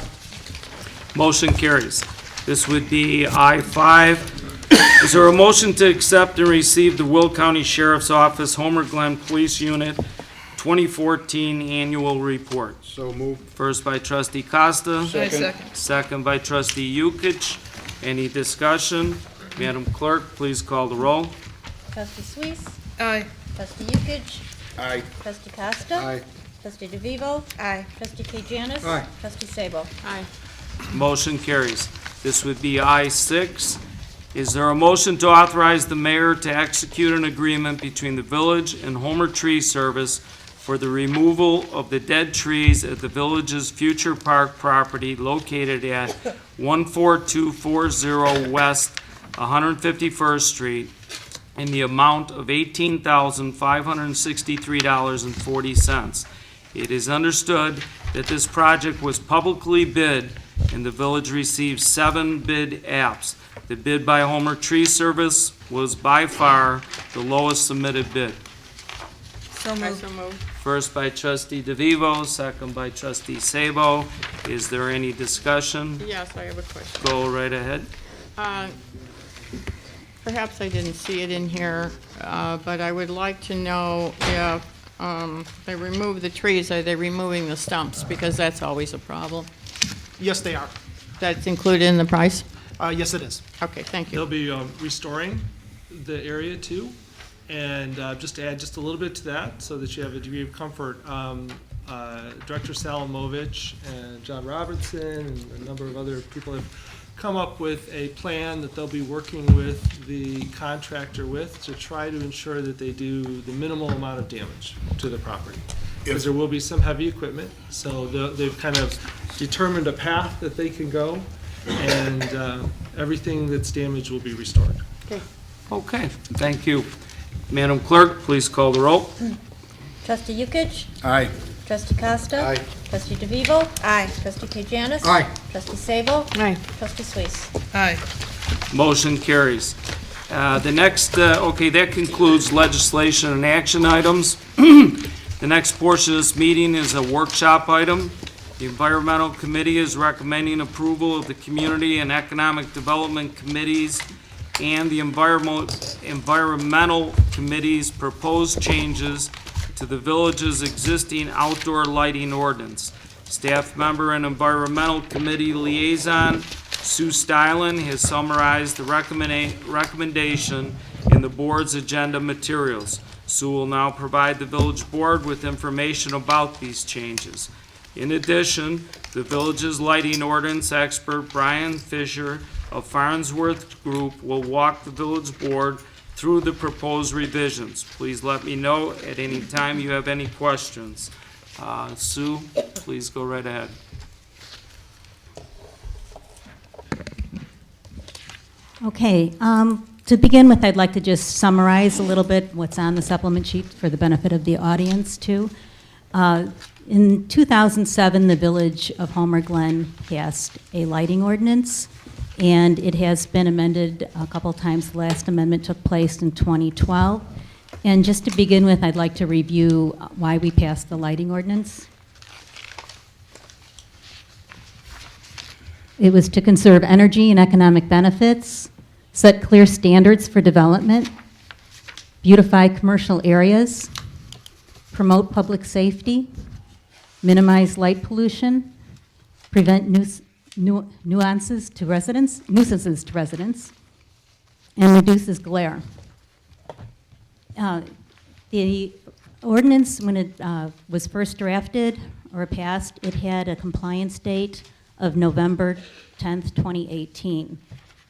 Motion carries. This would be I-5. Is there a motion to accept and receive the Will County Sheriff's Office Homer Glen Police Unit 2014 Annual Report? So moved. First by trustee Costa. Second. Second by trustee Yukich. Any discussion? Madam Clerk, please call the roll. Trustee Suisse? Aye. Trustee Yukich? Aye. Trustee Costa? Aye. Trustee DeVivo? Aye. Trustee Kajanis? Aye. Trustee Sabo? Aye. Motion carries. This would be I-6. Is there a motion to authorize the mayor to execute an agreement between the village and Homer Tree Service for the removal of the dead trees at the village's future park property located at 14240 West 151st Street in the amount of $18,563.40. It is understood that this project was publicly bid and the village received 7 bid apps. The bid by Homer Tree Service was by far the lowest submitted bid. So moved. First by trustee DeVivo, second by trustee Sabo. Is there any discussion? Yes, I have a question. Go right ahead. Perhaps I didn't see it in here, but I would like to know if they remove the trees, are they removing the stumps? Because that's always a problem. Yes, they are. That's included in the price? Yes, it is. Okay, thank you. They'll be restoring the area too, and just to add just a little bit to that, so that you have a degree of comfort, Director Salamovich and John Robertson and a number of other people have come up with a plan that they'll be working with the contractor with to try to ensure that they do the minimal amount of damage to the property. Because there will be some heavy equipment, so they've kind of determined a path that they can go, and everything that's damaged will be restored. Okay, thank you. Madam Clerk, please call the roll. Trustee Yukich? Aye. Trustee Costa? Aye. Trustee DeVivo? Aye. Trustee Kajanis? Aye. Trustee Sabo? Aye. Trustee Suisse? Aye. Motion carries. The next, okay, that concludes legislation and action items. The next portion of this meeting is a workshop item. The Environmental Committee is recommending approval of the Community and Economic Development Committees and the Environmental Committee's proposed changes to the village's existing outdoor lighting ordinance. Staff member and Environmental Committee liaison Sue Stylen has summarized the recommendation in the board's agenda materials. Sue will now provide the village board with information about these changes. In addition, the village's lighting ordinance expert Brian Fisher of Farnsworth Group will walk the village board through the proposed revisions. Please let me know at any time you have any questions. Sue, please go right ahead. Okay, to begin with, I'd like to just summarize a little bit what's on the supplement sheet for the benefit of the audience, too. In 2007, the Village of Homer Glen passed a lighting ordinance, and it has been amended a couple times. The last amendment took place in 2012. And just to begin with, I'd like to review why we passed the lighting ordinance. It was to conserve energy and economic benefits, set clear standards for development, beautify commercial areas, promote public safety, minimize light pollution, prevent nuisances to residents, and reduces glare. The ordinance, when it was first drafted or passed, it had a compliance date of November 10th, 2018.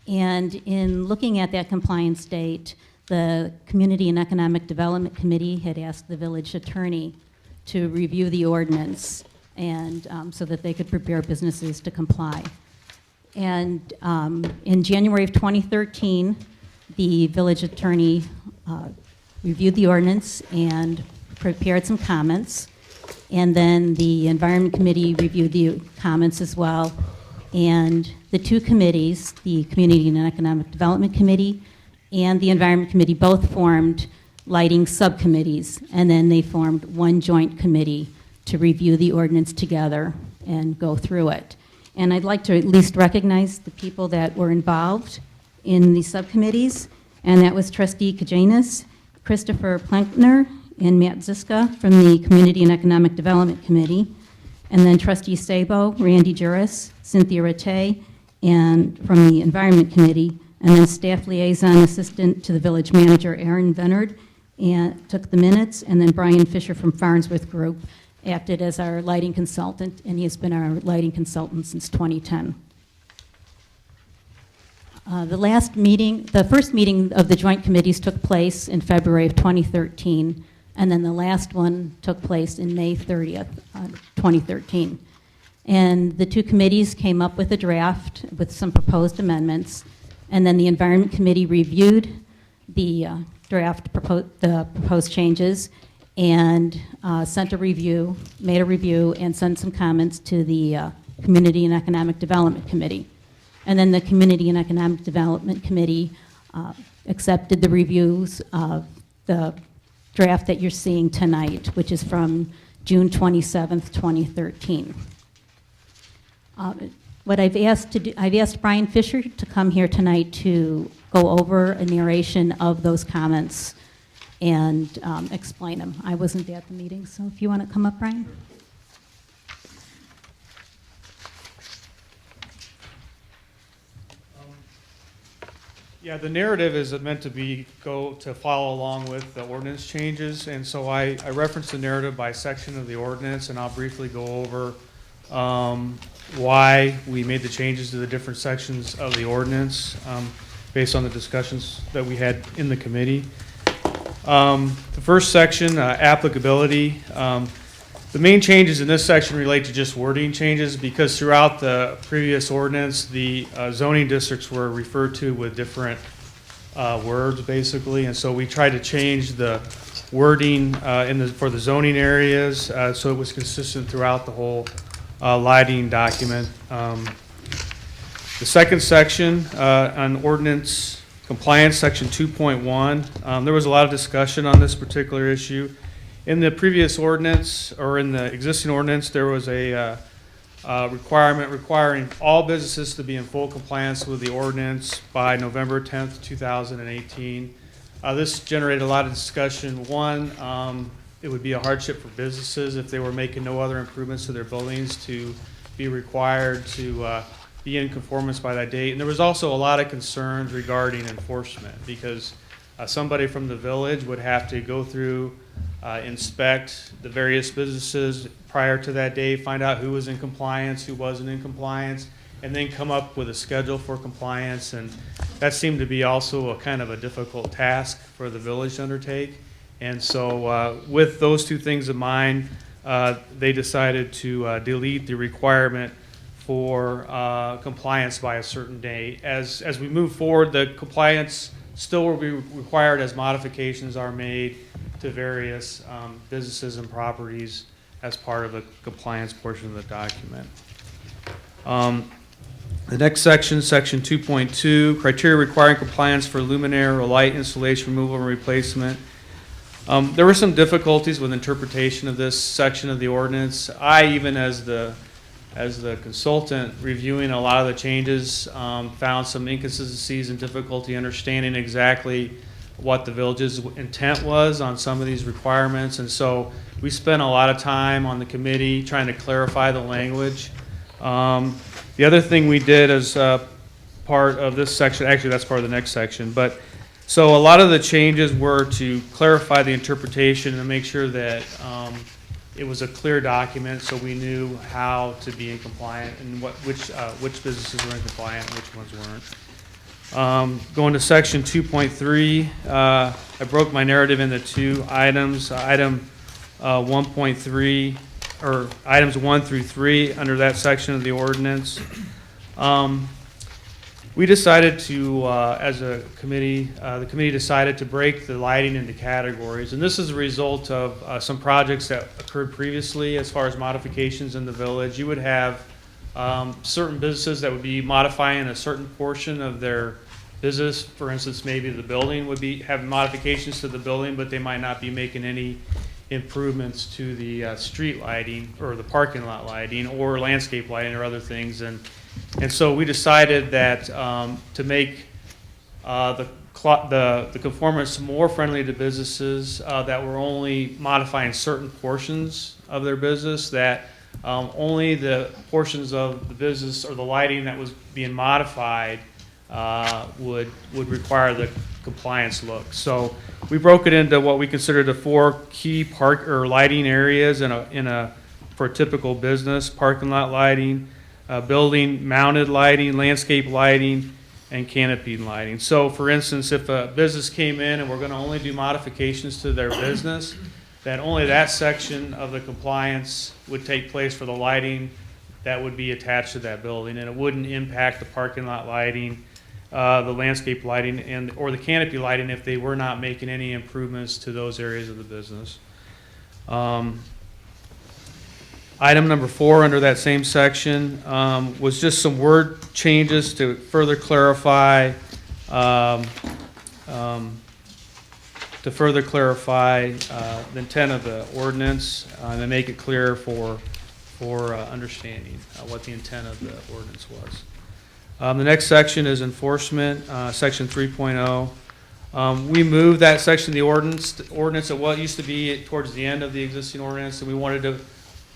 And in looking at that compliance date, the Community and Economic Development Committee had asked the village attorney to review the ordinance and so that they could prepare businesses to comply. And in January of 2013, the village attorney reviewed the ordinance and prepared some comments. And then the Environment Committee reviewed the comments as well. And the two committees, the Community and Economic Development Committee and the Environment Committee, both formed lighting subcommittees. And then they formed one joint committee to review the ordinance together and go through it. And I'd like to at least recognize the people that were involved in the subcommittees. And that was Trustee Kajanis, Christopher Plankner, and Matt Ziska from the Community and Economic Development Committee, and then Trustee Sabo, Randy Juris, Cynthia Rattay, and from the Environment Committee, and then Staff Liaison Assistant to the Village Manager, Aaron Venard, and took the minutes, and then Brian Fisher from Farnsworth Group acted as our lighting consultant, and he has been our lighting consultant since 2010. The first meeting of the joint committees took place in February of 2013, and then the last one took place in May 30th, 2013. And the two committees came up with a draft with some proposed amendments, and then the Environment Committee reviewed the the proposed changes, and made a review, and sent some comments to the Community and Economic Development Committee. And then the Community and Economic Development Committee accepted the reviews of the draft that you're seeing tonight, which is from June 27th, 2013. What I've asked Brian Fisher to come here tonight to go over a narration of those comments and explain them. I wasn't at the meeting, so if you want to come up, Brian. Yeah, the narrative is meant to follow along with the ordinance changes, and so I referenced the narrative by section of the ordinance, and I'll briefly go over why we made the changes to the different sections of the ordinance based on the discussions that we had in the committee. The first section, applicability. The main changes in this section relate to just wording changes, because throughout the previous ordinance, the zoning districts were referred to with different words, basically, and so we tried to change the wording for the zoning areas so it was consistent throughout the whole lighting document. The second section on ordinance compliance, section 2.1, there was a lot of discussion on this particular issue. In the previous ordinance, or in the existing ordinance, there was a requirement requiring all businesses to be in full compliance with the ordinance by November 10th, 2018. This generated a lot of discussion. One, it would be a hardship for businesses if they were making no other improvements to their buildings to be required to be in conformance by that date. And there was also a lot of concerns regarding enforcement, because somebody from the village would have to go through, inspect the various businesses prior to that day, find out who was in compliance, who wasn't in compliance, and then come up with a schedule for compliance. And that seemed to be also a kind of a difficult task for the village to undertake. And so with those two things in mind, they decided to delete the requirement for compliance by a certain date. As we move forward, the compliance still will be required as modifications are made to various businesses and properties as part of the compliance portion of the document. The next section, section 2.2, criteria requiring compliance for luminaire or light installation removal and replacement. There were some difficulties with interpretation of this section of the ordinance. I, even as as the consultant reviewing a lot of the changes, found some inconsistencies and difficulty understanding exactly what the village's intent was on some of these requirements. And so we spent a lot of time on the committee trying to clarify the language. The other thing we did as part of this section, actually that's part of the next section, but so a lot of the changes were to clarify the interpretation and make sure that it was a clear document so we knew how to be in compliant and which businesses were in compliant and which ones weren't. Going to section 2.3, I broke my narrative into two items. Item 1.3, or items 1 through 3 under that section of the ordinance. We decided to, as a committee, the committee decided to break the lighting into categories. And this is a result of some projects that occurred previously as far as modifications in the village. You would have certain businesses that would be modifying a certain portion of their business. For instance, maybe the building would be having modifications to the building, but they might not be making any improvements to the street lighting or the parking lot lighting or landscape lighting or other things. And so we decided that to make the conformance more friendly to businesses that were only modifying certain portions of their business, that only the portions of the business or the lighting that was being modified would require the compliance look. So we broke it into what we consider the 4 key park or lighting areas for a typical business: parking lot lighting, building mounted lighting, landscape lighting, and canopy lighting. So for instance, if a business came in and we're going to only do modifications to their business, then only that section of the compliance would take place for the lighting that would be attached to that building, and it wouldn't impact the parking lot lighting, the landscape lighting, or the canopy lighting if they were not making any improvements to those areas of the business. Item number 4 under that same section was just some word changes to further clarify the intent of the ordinance and to make it clear for understanding what the intent of the ordinance was. The next section is enforcement, section 3.0. We moved that section of the ordinance at what used to be towards the end of the existing ordinance, and we wanted to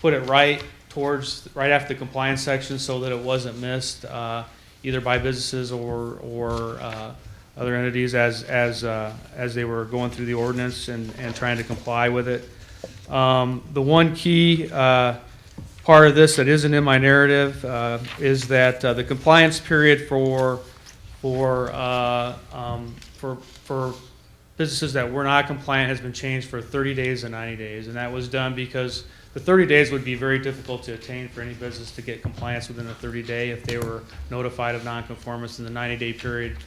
put it right after the compliance section so that it wasn't missed either by businesses or other entities as they were going through the ordinance and trying to comply with it. The one key part of this that isn't in my narrative is that the compliance period for businesses that were not compliant has been changed for 30 days and 90 days, and that was done because the 30 days would be very difficult to attain for any business to get compliance within a 30-day if they were notified of nonconformance, and the 90-day period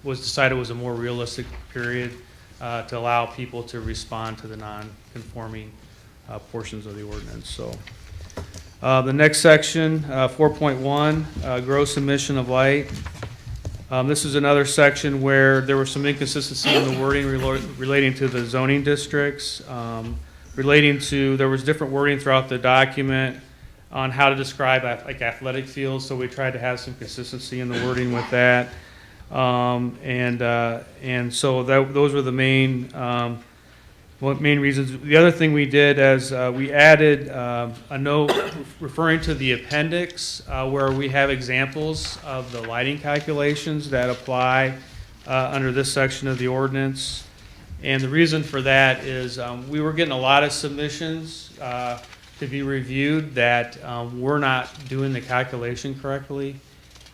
was decided was a more realistic period to allow people to respond to the non-conforming portions of the ordinance. So the next section, 4.1, gross emission of light. This is another section where there was some inconsistency in the wording relating to the zoning districts. There was different wording throughout the document on how to describe like athletic fields, so we tried to have some consistency in the wording with that. And so those were the main reasons. The other thing we did is we added a note referring to the appendix where we have examples of the lighting calculations that apply under this section of the ordinance. And the reason for that is we were getting a lot of submissions to be reviewed that were not doing the calculation correctly.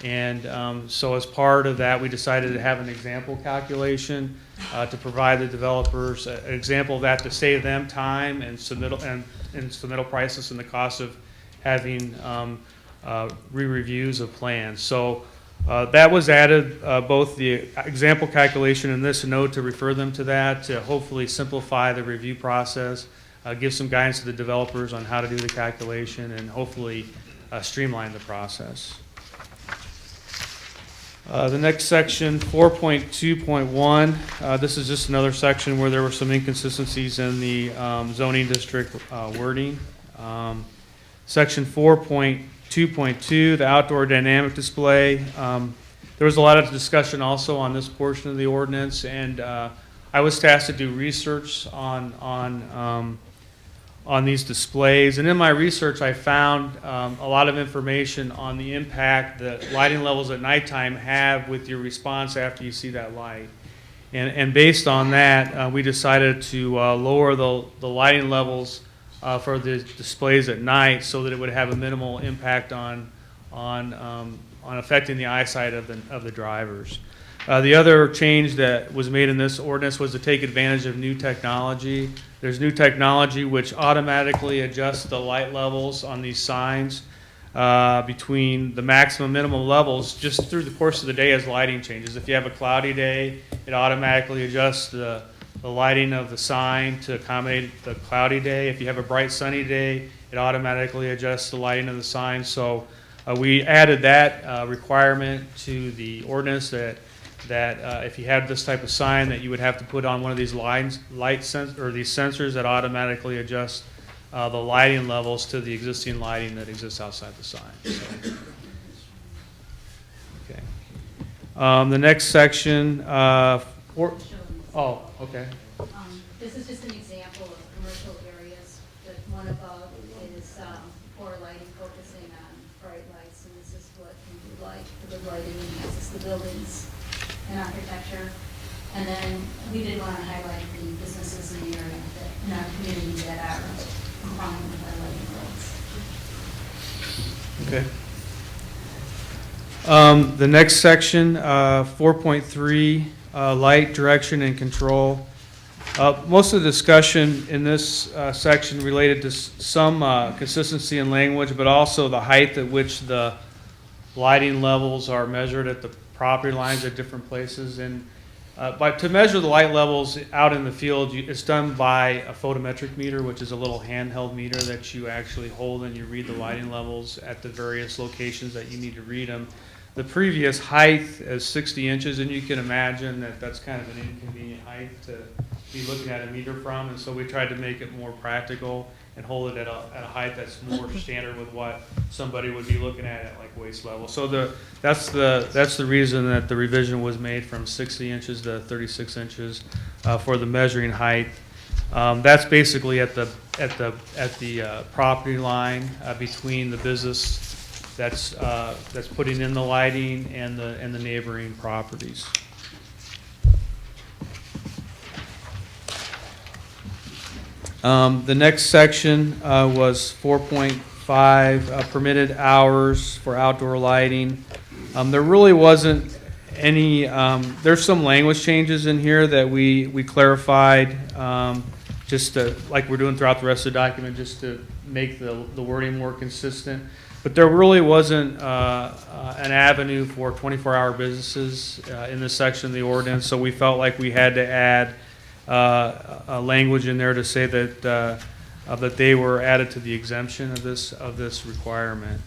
And so as part of that, we decided to have an example calculation to provide the developers an example of that to save them time and submittal prices and the cost of having re-reviews of plans. So that was added, both the example calculation and this note to refer them to that to hopefully simplify the review process, give some guidance to the developers on how to do the calculation, and hopefully streamline the process. The next section, 4.2.1, this is just another section where there were some inconsistencies in the zoning district wording. Section 4.2 2.2, the outdoor dynamic display. There was a lot of discussion also on this portion of the ordinance, and I was tasked to do research on these displays. And in my research, I found a lot of information on the impact that lighting levels at nighttime have with your response after you see that light. And based on that, we decided to lower the lighting levels for the displays at night so that it would have a minimal impact on affecting the eyesight of the drivers. The other change that was made in this ordinance was to take advantage of new technology. There's new technology which automatically adjusts the light levels on these signs between the maximum and minimum levels just through the course of the day as lighting changes. If you have a cloudy day, it automatically adjusts the lighting of the sign to accommodate the cloudy day. If you have a bright sunny day, it automatically adjusts the lighting of the sign. So we added that requirement to the ordinance that if you had this type of sign, that you would have to put on one of these these sensors that automatically adjust the lighting levels to the existing lighting that exists outside the sign. So, okay. The next section. Okay. This is just an example of commercial areas. The one above is for lighting focusing on bright lights, and this is what we would like for the lighting enhances the buildings and architecture. And then we did want to highlight the businesses in the area in our community that are complying with our lighting codes. Okay. The next section, 4.3, light direction and control. Most of the discussion in this section related to some consistency in language, but also the height at which the lighting levels are measured at the property lines at different places. And but to measure the light levels out in the field, it's done by a photometric meter, which is a little handheld meter that you actually hold and you read the lighting levels at the various locations that you need to read them. The previous height is 60 inches, and you can imagine that that's kind of an inconvenient height to be looking at a meter from, and so we tried to make it more practical and hold it at a height that's more standard with what somebody would be looking at like waist level. So that's the reason that the revision was made from 60 inches to 36 inches for the measuring height. That's basically at the property line between the business that's putting in the lighting and the neighboring properties. The next section was 4.5, permitted hours for outdoor lighting. There really wasn't any, there's some language changes in here that we clarified, just to, like we're doing throughout the rest of the document, just to make the wording more consistent. But there really wasn't an avenue for 24-hour businesses in this section of the ordinance, so we felt like we had to add a language in there to say that that they were added to the exemption of this requirement.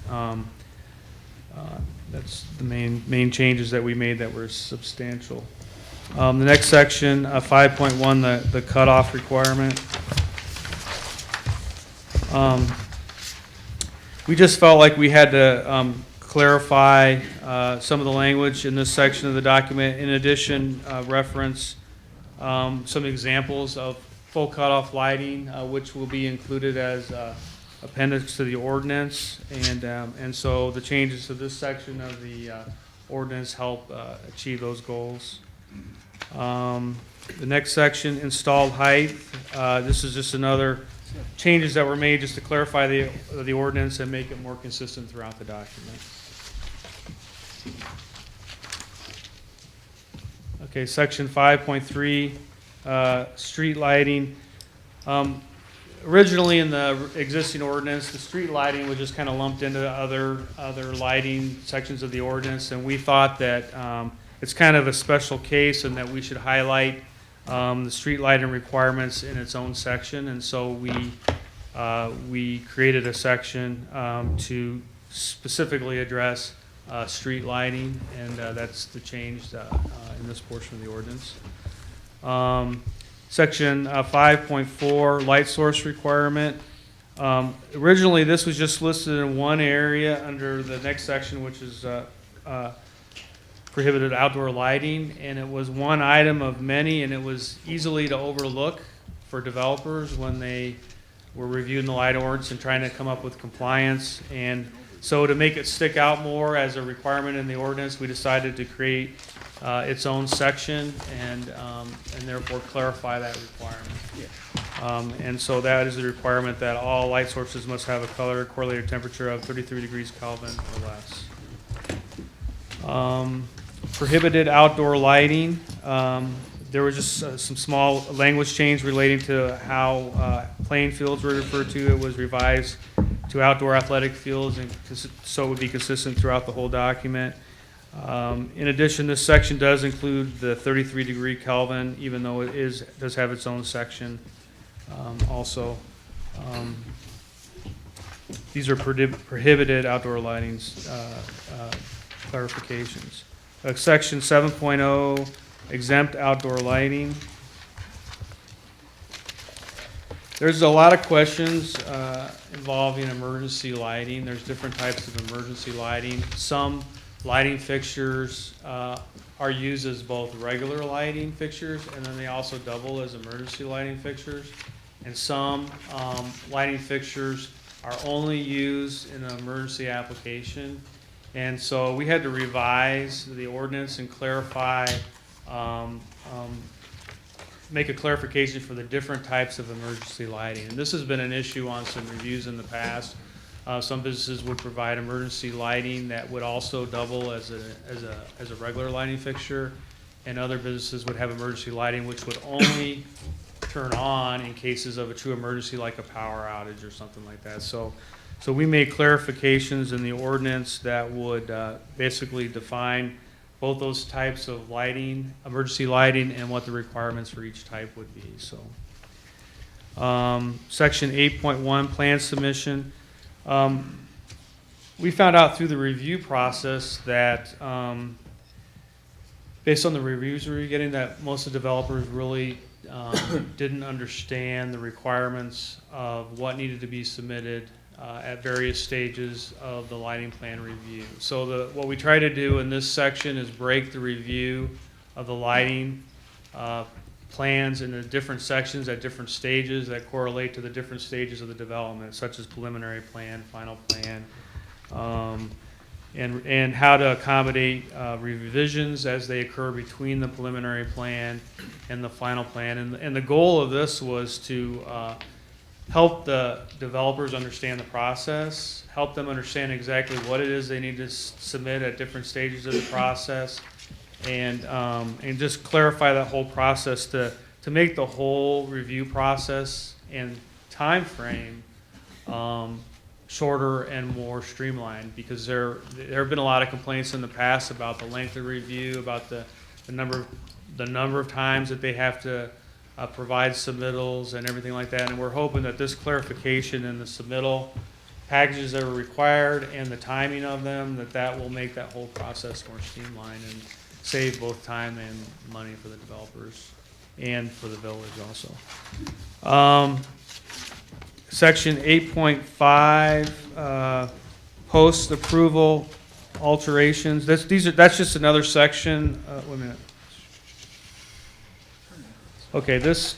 That's the main changes that we made that were substantial. The next section, 5.1, the cutoff requirement. We just felt like we had to clarify some of the language in this section of the document. In addition, reference some examples of full cutoff lighting, which will be included as appendix to the ordinance, and so the changes to this section of the ordinance help achieve those goals. The next section, installed height. This is just another changes that were made just to clarify the ordinance and make it more consistent throughout the document. Okay, section 5.3, street lighting. Originally in the existing ordinance, the street lighting was just kind of lumped into other lighting sections of the ordinance, and we thought that it's kind of a special case and that we should highlight the street lighting requirements in its own section, and so we created a section to specifically address street lighting, and that's the change in this portion of the ordinance. Section 5.4, light source requirement. Originally, this was just listed in one area under the next section, which is prohibited outdoor lighting, and it was one item of many, and it was easily to overlook for developers when they were reviewing the light ordinance and trying to come up with compliance. And so to make it stick out more as a requirement in the ordinance, we decided to create its own section and therefore clarify that requirement. And so that is the requirement that all light sources must have a color correlated temperature of 33 degrees Kelvin or less. Prohibited outdoor lighting. There was just some small language change relating to how playing fields were referred to. It was revised to outdoor athletic fields, and so it would be consistent throughout the whole document. In addition, this section does include the 33 degree Kelvin, even though it does have its own section. Also, these are prohibited outdoor lightings clarifications. Section 7.0, exempt outdoor lighting. There's a lot of questions involving emergency lighting. There's different types of emergency lighting. Some lighting fixtures are used as both regular lighting fixtures, and then they also double as emergency lighting fixtures. And some lighting fixtures are only used in an emergency application. And so we had to revise the ordinance and clarify, make a clarification for the different types of emergency lighting. And this has been an issue on some reviews in the past. Some businesses would provide emergency lighting that would also double as a regular lighting fixture, and other businesses would have emergency lighting which would only turn on in cases of a true emergency, like a power outage or something like that. So we made clarifications in the ordinance that would basically define both those types of lighting, emergency lighting, and what the requirements for each type would be. So, Section 8.1, plan submission. We found out through the review process that, based on the reviews we were getting, that most of the developers really didn't understand the requirements of what needed to be submitted at various stages of the lighting plan review. So what we try to do in this section is break the review of the lighting plans into different sections at different stages that correlate to the different stages of the development, such as preliminary plan, final plan, and how to accommodate revisions as they occur between the preliminary plan and the final plan. And the goal of this was to help the developers understand the process, help them understand exactly what it is they need to submit at different stages of the process, and just clarify that whole process to make the whole review process and time frame shorter and more streamlined, because there have been a lot of complaints in the past about the length of review, about the number of times that they have to provide submittals and everything like that. And we're hoping that this clarification in the submittal packages that are required and the timing of them, that will make that whole process more streamlined and save both time and money for the developers and for the village also. Section 8.5, post-approval alterations. That's just another section. Wait a minute. Okay, this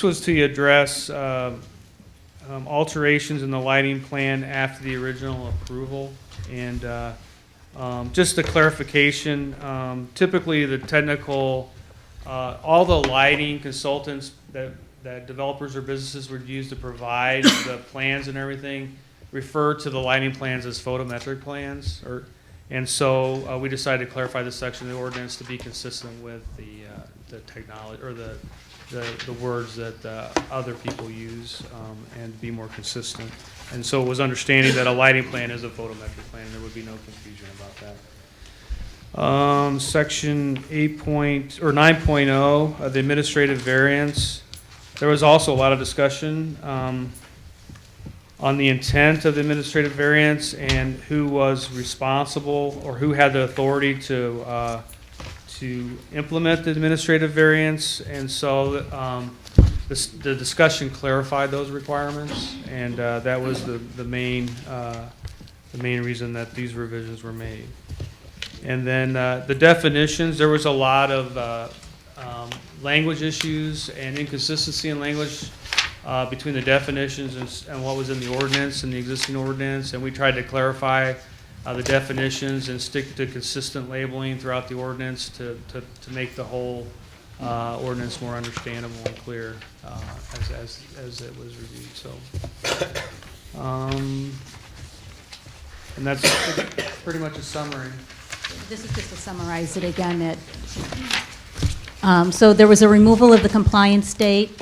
was to address alterations in the lighting plan after the original approval, and just a clarification. Typically, the technical, all the lighting consultants that developers or businesses would use to provide the plans and everything refer to the lighting plans as photometric plans, and so we decided to clarify this section of the ordinance to be consistent with the technology or the words that other people use, and be more consistent. And so it was understanding that a lighting plan is a photometric plan, and there would be no confusion about that. Section 9.0, the administrative variance. There was also a lot of discussion on the intent of the administrative variance and who was responsible or who had the authority to implement the administrative variance. And so the discussion clarified those requirements, and that was the main reason that these revisions were made. And then the definitions, there was a lot of language issues and inconsistency in language between the definitions and what was in the ordinance and the existing ordinance, and we tried to clarify the definitions and stick to consistent labeling throughout the ordinance to make the whole ordinance more understandable and clear as it was reviewed. So, and that's pretty much a summary. This is just to summarize it again. So there was a removal of the compliance date.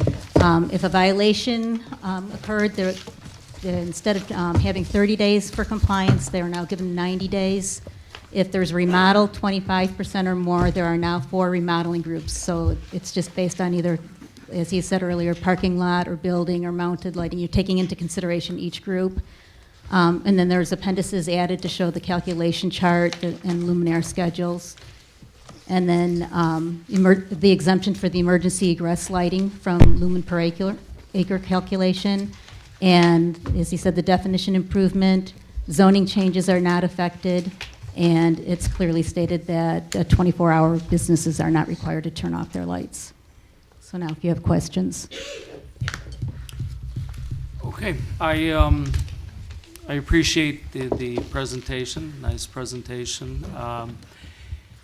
If a violation occurred, instead of having 30 days for compliance, they are now given 90 days. If there's remodel, 25% or more, there are now 4 remodeling groups. So it's just based on either, as he said earlier, parking lot or building or mounted lighting. You're taking into consideration each group. And then there's appendices added to show the calculation chart and luminaire schedules. And then the exemption for the emergency egress lighting from lumen per acre calculation. And as he said, the definition improvement, zoning changes are not affected, and it's clearly stated that 24-hour businesses are not required to turn off their lights. So now if you have questions. Okay, I appreciate the presentation, nice presentation.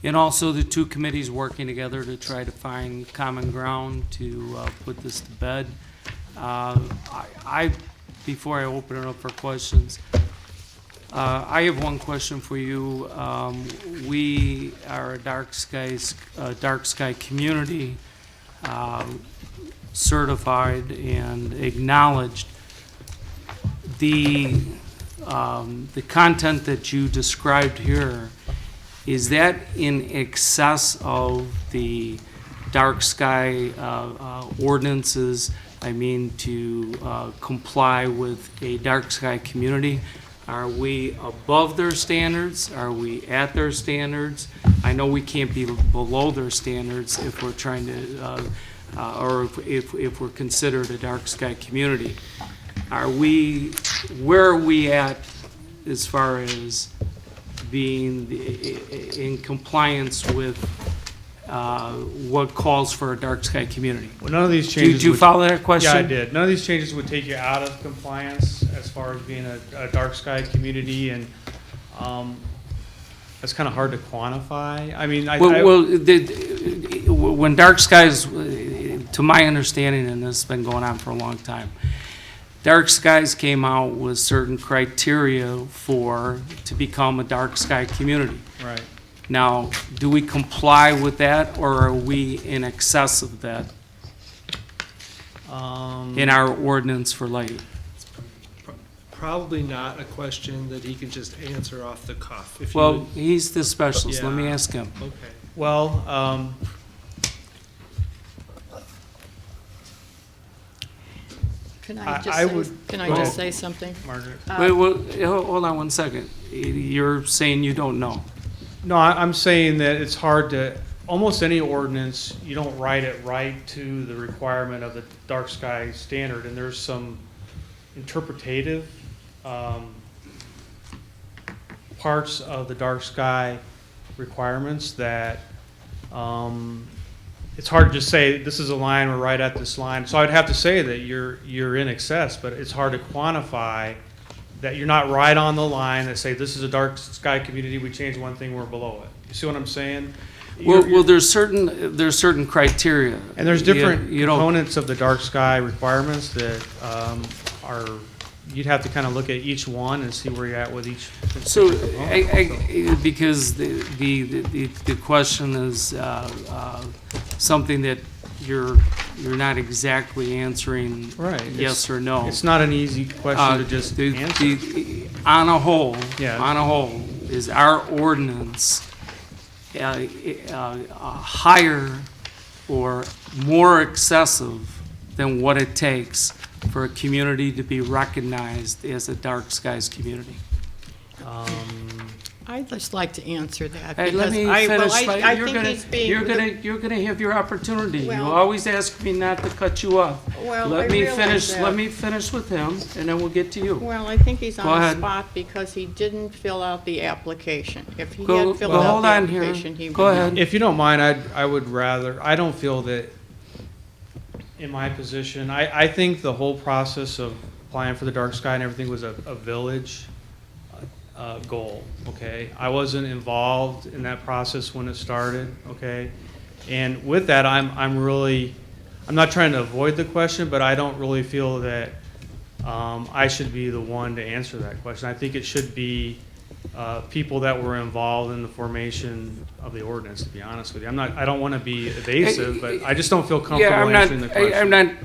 And also the two committees working together to try to find common ground to put this to bed. Before I open it up for questions, I have one question for you. We are a dark sky community, certified and acknowledged. The content that you described here, is that in excess of the dark sky ordinances? I mean, to comply with a dark sky community? Are we above their standards? Are we at their standards? I know we can't be below their standards if we're trying to, or if we're considered a dark sky community. Where are we at as far as being in compliance with what calls for a dark sky community? Well, none of these changes. Did you follow that question? Yeah, I did. None of these changes would take you out of compliance as far as being a dark sky community, and that's kind of hard to quantify. I mean, when dark skies, to my understanding, and this has been going on for a long time, dark skies came out with certain criteria to become a dark sky community. Right. Now, do we comply with that, or are we in excess of that in our ordinance for lighting? Probably not a question that he can just answer off the cuff. Well, he's the specialist. Let me ask him. Okay. Well, Can I just say something? Margaret. Wait, hold on one second. You're saying you don't know. No, I'm saying that it's hard to, almost any ordinance, you don't write it right to the requirement of the dark sky standard, and there's some interpretative parts of the dark sky requirements that it's hard to just say this is a line, we're right at this line. So I'd have to say that you're in excess, but it's hard to quantify that you're not right on the line that say this is a dark sky community, we changed one thing, we're below it. You see what I'm saying? Well, there's certain criteria. And there's different components of the dark sky requirements that you'd have to kind of look at each one and see where you're at with each. So, because the question is something that you're not exactly answering right. Yes or no. It's not an easy question to just answer. On a whole, yeah. Is our ordinance higher or more excessive than what it takes for a community to be recognized as a dark skies community? I'd just like to answer that. Hey, let because me I- well, finish. I You're think gonna, he's being- you're gonna have your opportunity. You Well- always ask me not to cut you off. Well, Let I me realize finish. that. Let me finish with him, and then we'll get to you. Well, I think he's Go on the ahead. spot because he didn't fill out the application. If he Go- had filled go out hold the on here. application, he would Go ahead. know. If you don't mind, I would rather, I don't feel that, in my position, I think the whole process of applying for the dark sky and everything was a village goal, okay? I wasn't involved in that process when it started, okay? And with that, I'm not trying to avoid the question, but I don't really feel that I should be the one to answer that question. I think it should be people that were involved in the formation of the ordinance, to be honest with you. I don't want to be evasive, but I just don't feel comfortable answering the question.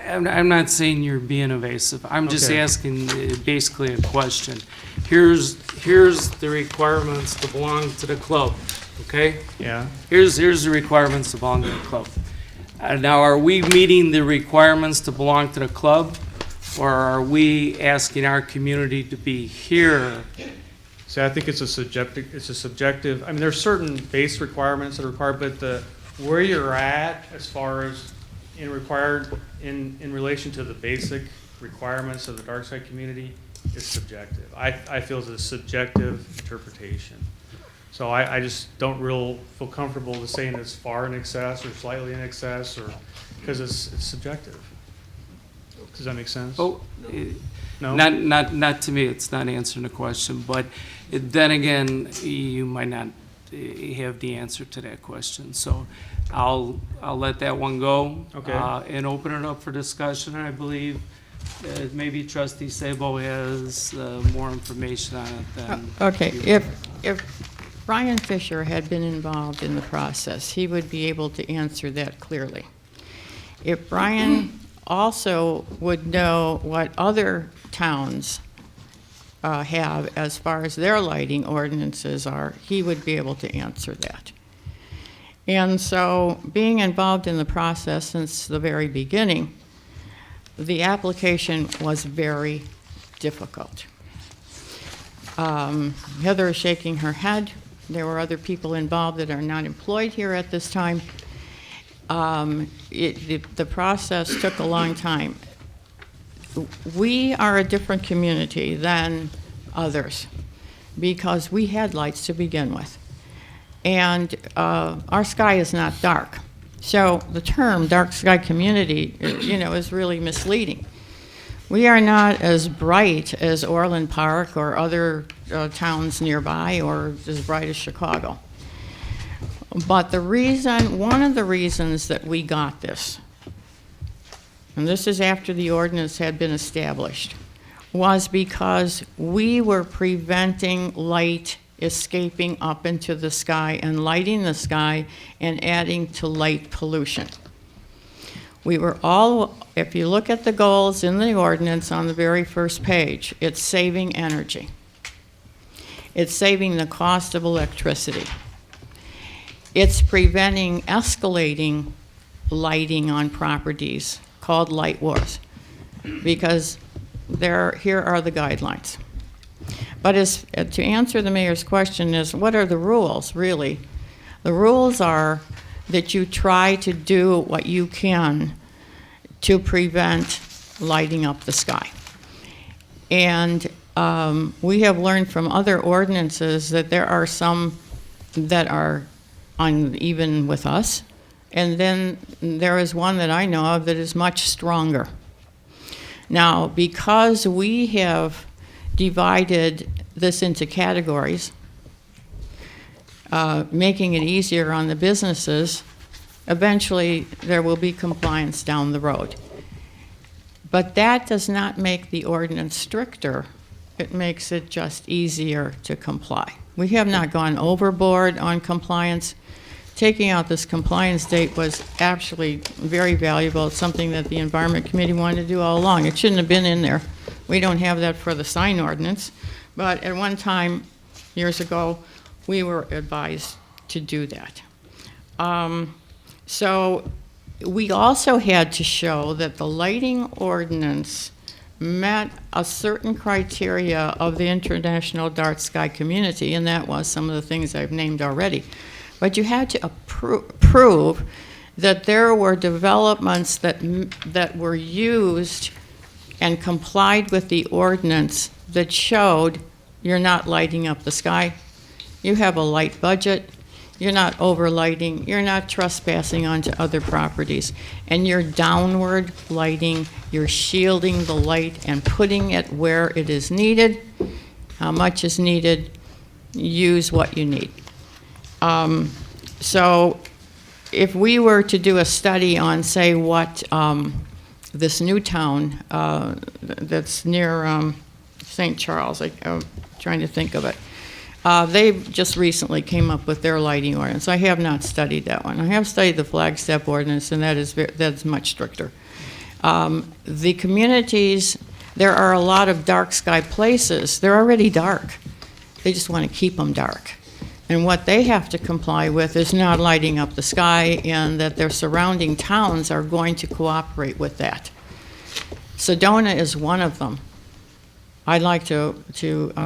I'm not saying you're being evasive. I'm just Okay. asking basically a question. Here's the requirements to belong to the club, okay? Yeah. Here's the requirements to belong to the club. Now, are we meeting the requirements to belong to the club, or are we asking our community to be here? See, I think it's a subjective, I mean, there's certain base requirements that are required, but where you're at as far as in relation to the basic requirements of the dark side community is subjective. I feel it's a subjective interpretation. So I just don't feel comfortable with saying it's far in excess or slightly in excess, or, because it's subjective. Does that make sense? Oh, No? not to me, it's not answering the question, but then again, you might not have the answer to that question. So I'll let that one go. Okay. And open it up for discussion. I believe maybe Trustee Sabo has more information on it than. Okay, you. if Brian Fisher had been involved in the process, he would be able to answer that clearly. If Brian also would know what other towns have as far as their lighting ordinances are, he would be able to answer that. And so, being involved in the process since the very beginning, the application was very difficult. Heather is shaking her head. There were other people involved that are not employed here at this time. The process took a long time. We are a different community than others because we had lights to begin with. And our sky is not dark. So the term dark sky community, is really misleading. We are not as bright as Orland Park or other towns nearby, or as bright as Chicago. But one of the reasons that we got this, and this is after the ordinance had been established, was because we were preventing light escaping up into the sky and lighting the sky and adding to light pollution. If you look at the goals in the ordinance on the very first page, it's saving energy. It's saving the cost of electricity. It's preventing escalating lighting on properties called light wars, because here are the guidelines. But to answer the mayor's question is, what are the rules, really? The rules are that you try to do what you can to prevent lighting up the sky. And we have learned from other ordinances that there are some that are uneven with us, and then there is one that I know of that is much stronger. Now, because we have divided this into categories, making it easier on the businesses, eventually there will be compliance down the road. But that does not make the ordinance stricter. It makes it just easier to comply. We have not gone overboard on compliance. Taking out this compliance date was actually very valuable. It's something that the Environment Committee wanted to do all along. It shouldn't have been in there. We don't have that for the sign ordinance. But at one time, years ago, we were advised to do that. So we also had to show that the lighting ordinance met a certain criteria of the international dark sky community, and that was some of the things I've named already. But you had to prove that there were developments that were used and complied with the ordinance that showed you're not lighting up the sky, you have a light budget, you're not overlighting, you're not trespassing onto other properties, and you're downward lighting, you're shielding the light and putting it where it is needed, how much is needed, use what you need. So if we were to do a study on, say, what this new town that's near St. Charles, I'm trying to think of it, they just recently came up with their lighting ordinance. I have not studied that one. I have studied the Flagstaff ordinance, and that's much stricter. The communities, there are a lot of dark sky places. They're already dark. They just want to keep them dark. And what they have to comply with is not lighting up the sky, and that their surrounding towns are going to cooperate with that. Sedona is one of them. I'd like to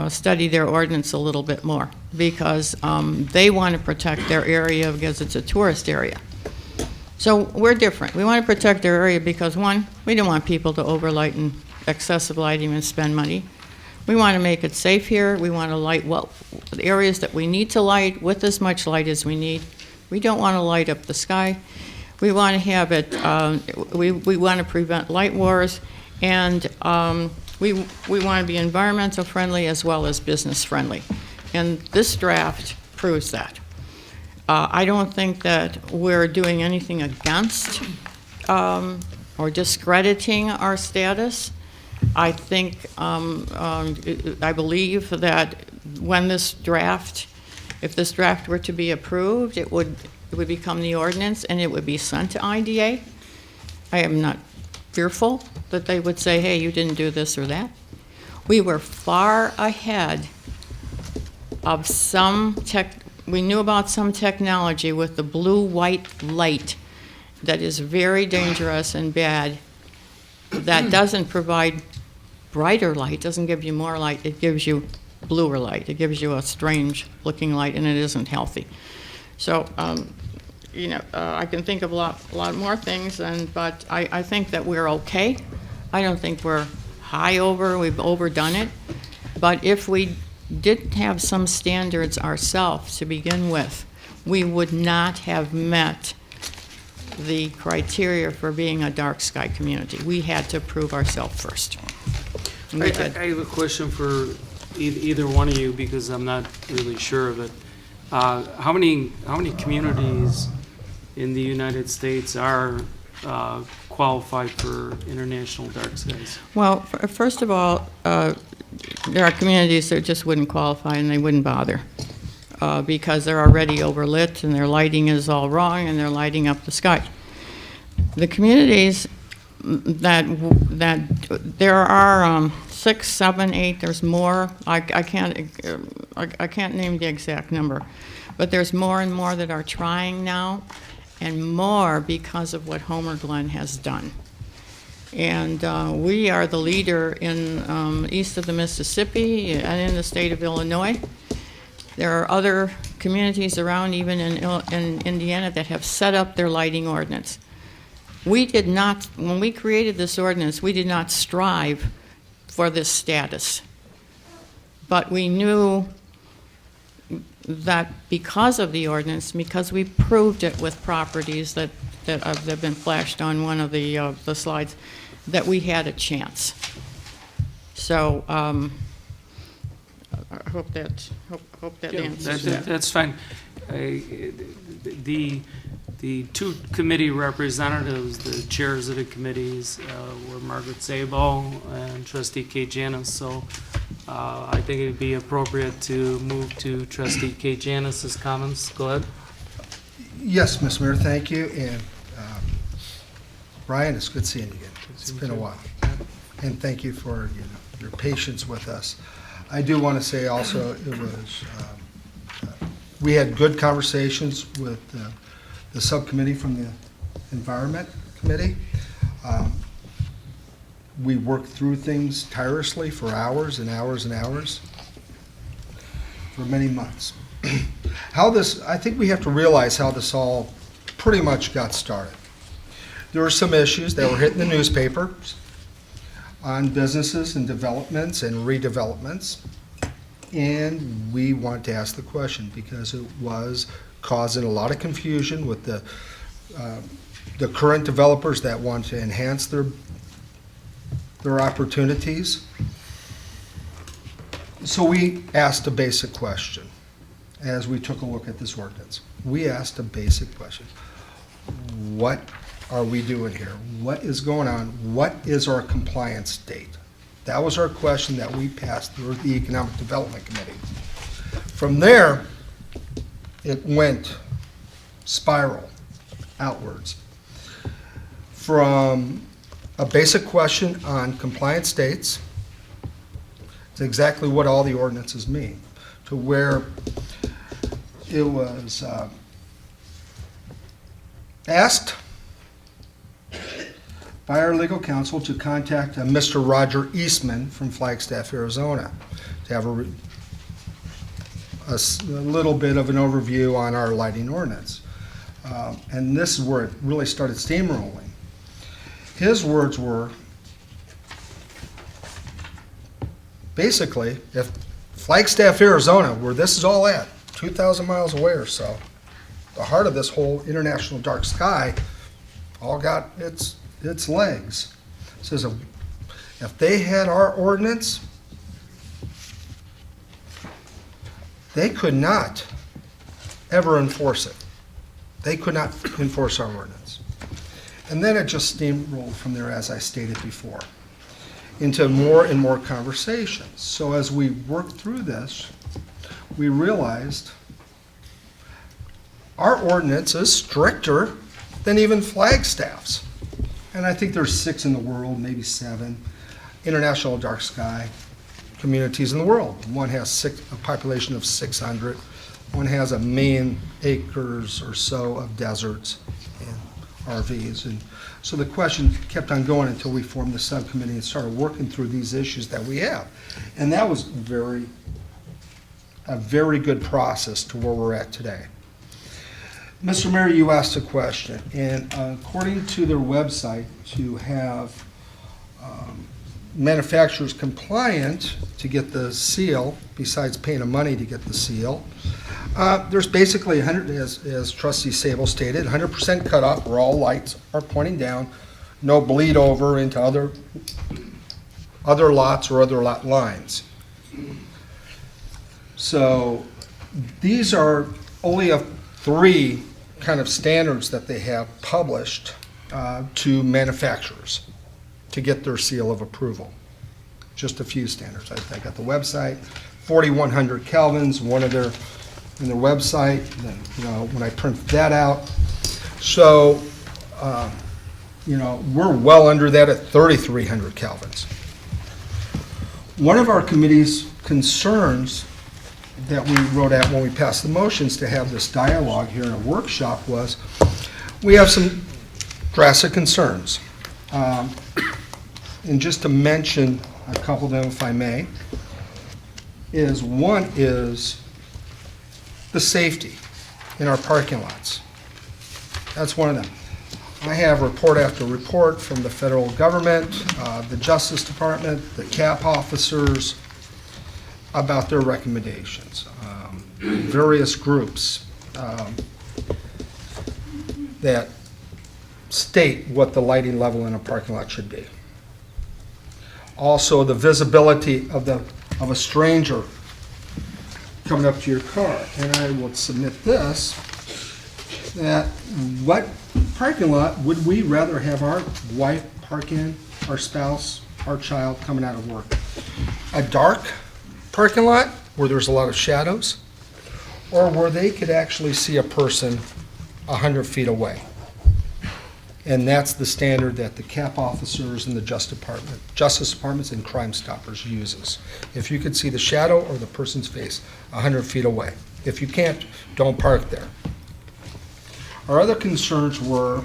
study their ordinance a little bit more, because they want to protect their area because it's a tourist area. So we're different. We want to protect their area because, one, we don't want people to overlight and excessive lighting and spend money. We want to make it safe here. We want to light the areas that we need to light with as much light as we need. We don't want to light up the sky. We want to have it, we want to prevent light wars, and we want to be environmental friendly as well as business friendly. And this draft proves that. I don't think that we're doing anything against or discrediting our status. I think, I believe that when this draft, if this draft were to be approved, it would become the ordinance and it would be sent to IDA. I am not fearful that they would say, hey, you didn't do this or that. We were far ahead of we knew about some technology with the blue-white light that is very dangerous and bad, that doesn't provide brighter light, doesn't give you more light, it gives you bluer light. It gives you a strange looking light, and it isn't healthy. So, I can think of a lot more things, but I think that we're okay. I don't think we're we've overdone it. But if we didn't have some standards ourselves to begin with, we would not have met the criteria for being a dark sky community. We had to prove ourselves first. I have a question for either one of you, because I'm not really sure of it. How many communities in the United States are qualified for international dark skies? Well, first of all, there are communities that just wouldn't qualify and they wouldn't bother because they're already overlit and their lighting is all wrong and they're lighting up the sky. The communities that there are 6, 7, 8. There's more. I can't name the exact number, but there's more and more that are trying now, and more because of what Homer Glen has done. And we are the leader in east of the Mississippi and in the state of Illinois. There are other communities around, even in Indiana, that have set up their lighting ordinance. We did not, when we created this ordinance, we did not strive for this status. But we knew that because of the ordinance, because we proved it with properties that have been flashed on one of the slides, that we had a chance. So I hope that answers that. That's fine. The two committee representatives, the chairs of the committees, were Margaret Sabo and Trustee Kay Janis. So I think it'd be appropriate to move to Trustee Kay Janis's comments. Go ahead. Yes, Mr. Mayor, thank you. And Brian, it's good seeing you again. It's been a while. And thank you for your patience with us. I do want to say also it was, we had good conversations with the subcommittee from the Environment Committee. we worked through things tirelessly for hours and hours and hours for many months. I think we have to realize how this all pretty much got started. There were some issues that were hitting the newspapers on businesses and developments and redevelopments. And we wanted to ask the question because it was causing a lot of confusion with the current developers that want to enhance their opportunities. So we asked a basic question as we took a look at this ordinance. We asked a basic question. What are we doing here? What is going on? What is our compliance date? That was our question that we passed through the Economic Development Committee. From there, it went spiral outwards. From a basic question on compliance dates, to exactly what all the ordinances mean, to where it was asked by our legal counsel to contact Mr. Roger Eastman from Flagstaff, Arizona, to have a little bit of an overview on our lighting ordinance. And this is where it really started steamrolling. His words were, basically, if Flagstaff, Arizona, where this is all at, 2,000 miles away or so, the heart of this whole international dark sky, all got its legs. It says if they had our ordinance, they could not ever enforce it. They could not enforce our ordinance. And then it just steamrolled from there, as I stated before, into more and more conversations. So as we worked through this, we realized our ordinance is stricter than even Flagstaff's. And I think there's 6 in the world, maybe 7, international dark sky communities in the world. One has a population of 600. One has 1 million acres or so of deserts and RVs. And so the question kept on going until we formed the subcommittee and started working through these issues that we have. And that was a very good process to where we're at today. Mr. Mayor, you asked a question, and according to their website, to have manufacturers compliant to get the seal, besides paying the money to get the seal, there's basically 100, as Trustee Sable stated, 100% cutoff where all lights are pointing down, no bleed over into other lots or other lot lines. So these are only 3 kind of standards that they have published to manufacturers to get their seal of approval. Just a few standards. I got the website, 4,100 kelvins, one of their in their website. Then, when I print that out, so we're well under that at 3,300 kelvins. One of our committee's concerns that we wrote out when we passed the motions to have this dialogue here in a workshop was we have some drastic concerns. And just to mention a couple of them, if I may, one is the safety in our parking lots. That's one of them. I have report after report from the federal government, the Justice Department, the CAP officers, about their recommendations. Various groups that state what the lighting level in a parking lot should be. Also, the visibility of a stranger coming up to your car. And I will submit this, that what parking lot would we rather have our wife park in, our spouse, our child coming out of work? A dark parking lot where there's a lot of shadows, or where they could actually see a person 100 feet away? And that's the standard that the CAP officers and the Justice Departments and Crime Stoppers uses. If you could see the shadow or the person's face 100 feet away. If you can't, don't park there. Our other concerns were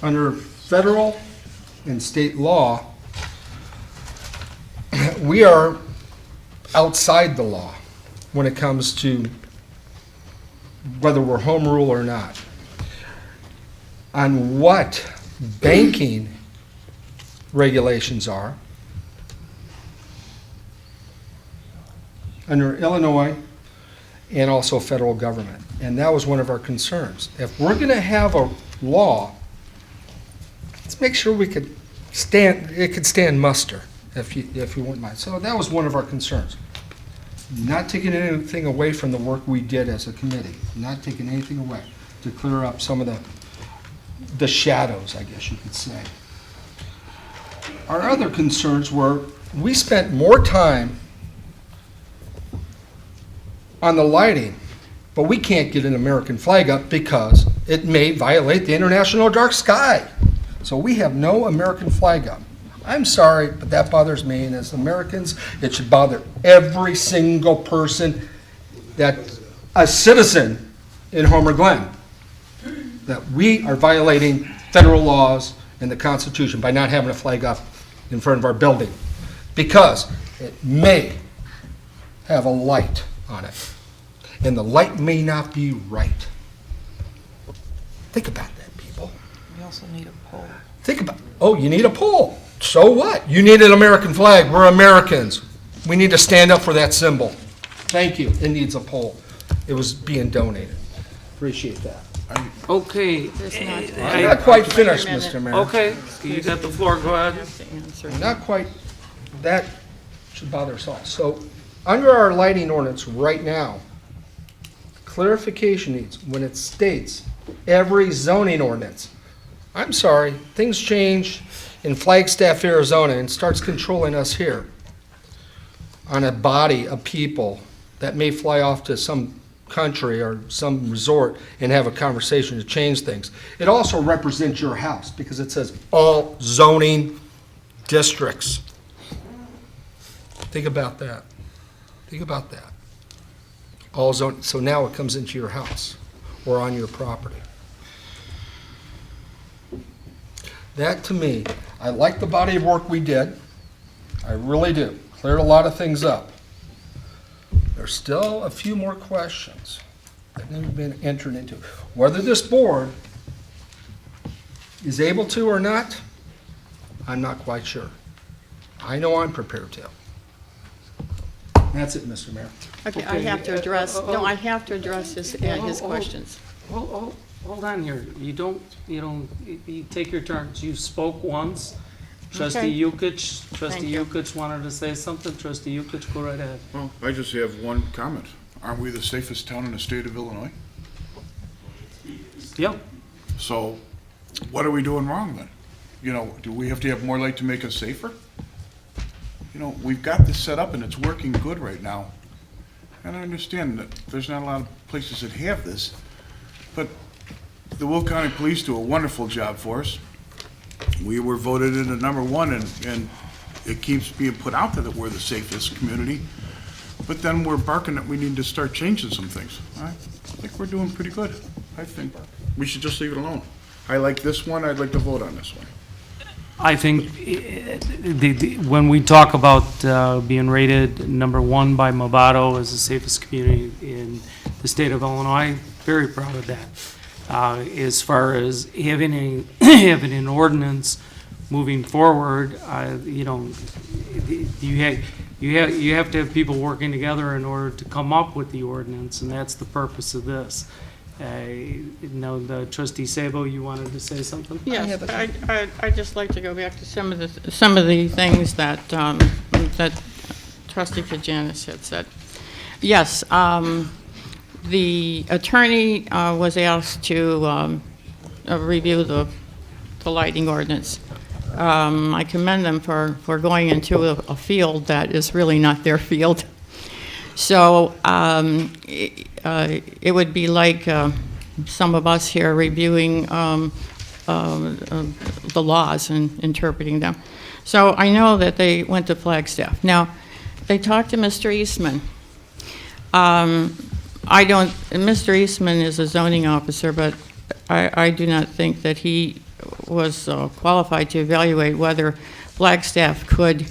under federal and state law, we are outside the law when it comes to whether we're home rule or not. On what banking regulations are under Illinois and also federal government. And that was one of our concerns. If we're going to have a law, let's make sure it could stand muster, if you wouldn't mind. So that was one of our concerns. Not taking anything away from the work we did as a committee, not taking anything away, to clear up some of the shadows, I guess you could say. Our other concerns were, we spent more time on the lighting, but we can't get an American flag up because it may violate the International Dark Sky. So we have no American flag up. I'm sorry, but that bothers me, and as Americans, it should bother every single person that, a citizen in Homer Glen, that we are violating federal laws and the Constitution by not having a flag up in front of our building, because it may have a light on it, and the light may not be right. Think about that, people. We also need a pole. Think about, oh, you need a pole. So what? You need an American flag. We're Americans. We need to stand up for that symbol. Thank you. It needs a pole. It was being donated. Appreciate that. Okay. I'm not quite finished, Mr. Mayor. Okay, you got the floor, go ahead. Not quite, that should bother us all. So, under our lighting ordinance right now, clarification needs, when it states every zoning ordinance, I'm sorry, things change in Flagstaff, Arizona, and starts controlling us here on a body of people that may fly off to some country or some resort and have a conversation to change things. It also represents your house because it says all zoning districts. Think about that. Think about that. All zone, so now it comes into your house or on your property. That to me, I like the body of work we did. I really do. Cleared a lot of things up. There's still a few more questions that need to be entered into. Whether this board is able to or not, I'm not quite sure. I know I'm prepared to. That's it, Mr. Mayor. Okay, I have to address, I have to address his questions. Hold on here. You take your turns. You spoke once. Trustee Yukich wanted to say something. Trustee Yukich, go right ahead. Well, I just have one comment. Aren't we the safest town in the state of Illinois? Yep. So what are we doing wrong then? You know, do we have to have more light to make us safer? You know, we've got this set up and it's working good right now. And I understand that there's not a lot of places that have this, but the Will County Police do a wonderful job for us. We were voted into #1, and it keeps being put out there that we're the safest community. But then we're barking that we need to start changing some things. I think we're doing pretty good. I think we should just leave it alone. I like this one. I'd like to vote on this one. I think when we talk about being rated #1 by Movado as the safest community in the state of Illinois, very proud of that. As far as having an ordinance moving forward, you have to have people working together in order to come up with the ordinance, and that's the purpose of this. The Trustee Sabo, you wanted to say something? Yes, I'd just like to go back to some of the things that Trustee Kajanis had said. Yes, the attorney was asked to review the lighting ordinance. I commend them for going into a field that is really not their field. So it would be like some of us here reviewing the laws and interpreting them. So I know that they went to Flagstaff. Now, they talked to Mr. Eastman. Mr. Eastman is a zoning officer, but I do not think that he was qualified to evaluate whether Flagstaff could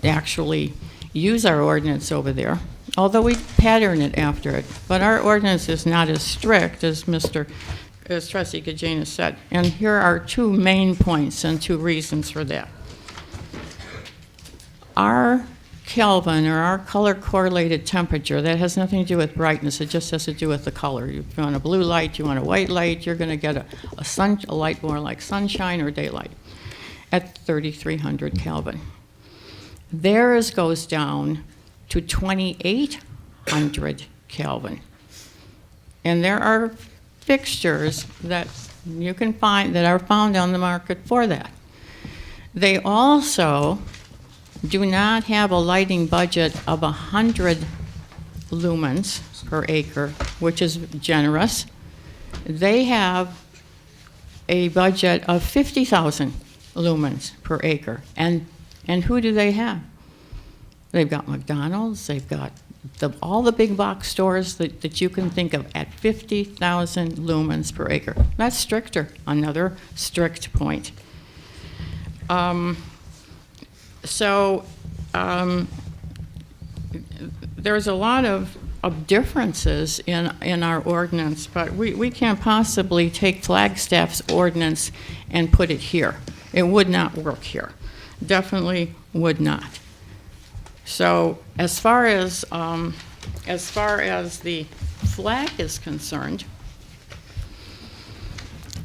actually use our ordinance over there, although we pattern it after it. But our ordinance is not as strict as Trustee Gajena said. And here are two main points and two reasons for that. Our Kelvin, or our color correlated temperature, that has nothing to do with brightness, it just has to do with the color. If you want a blue light, you want a white light, you're going to get a light more like sunshine or daylight at 3,300 Kelvin. Theirs goes down to 2,800 Kelvin. And there are fixtures that you can find that are found on the market for that. They also do not have a lighting budget of 100 lumens per acre, which is generous. They have a budget of 50,000 lumens per acre. And who do they have? They've got McDonald's, they've got all the big box stores that you can think of at 50,000 lumens per acre. That's stricter, another strict point. There's a lot of differences in our ordinance, but we can't possibly take Flagstaff's ordinance and put it here. It would not work here. Definitely would not. So as far as the flag is concerned,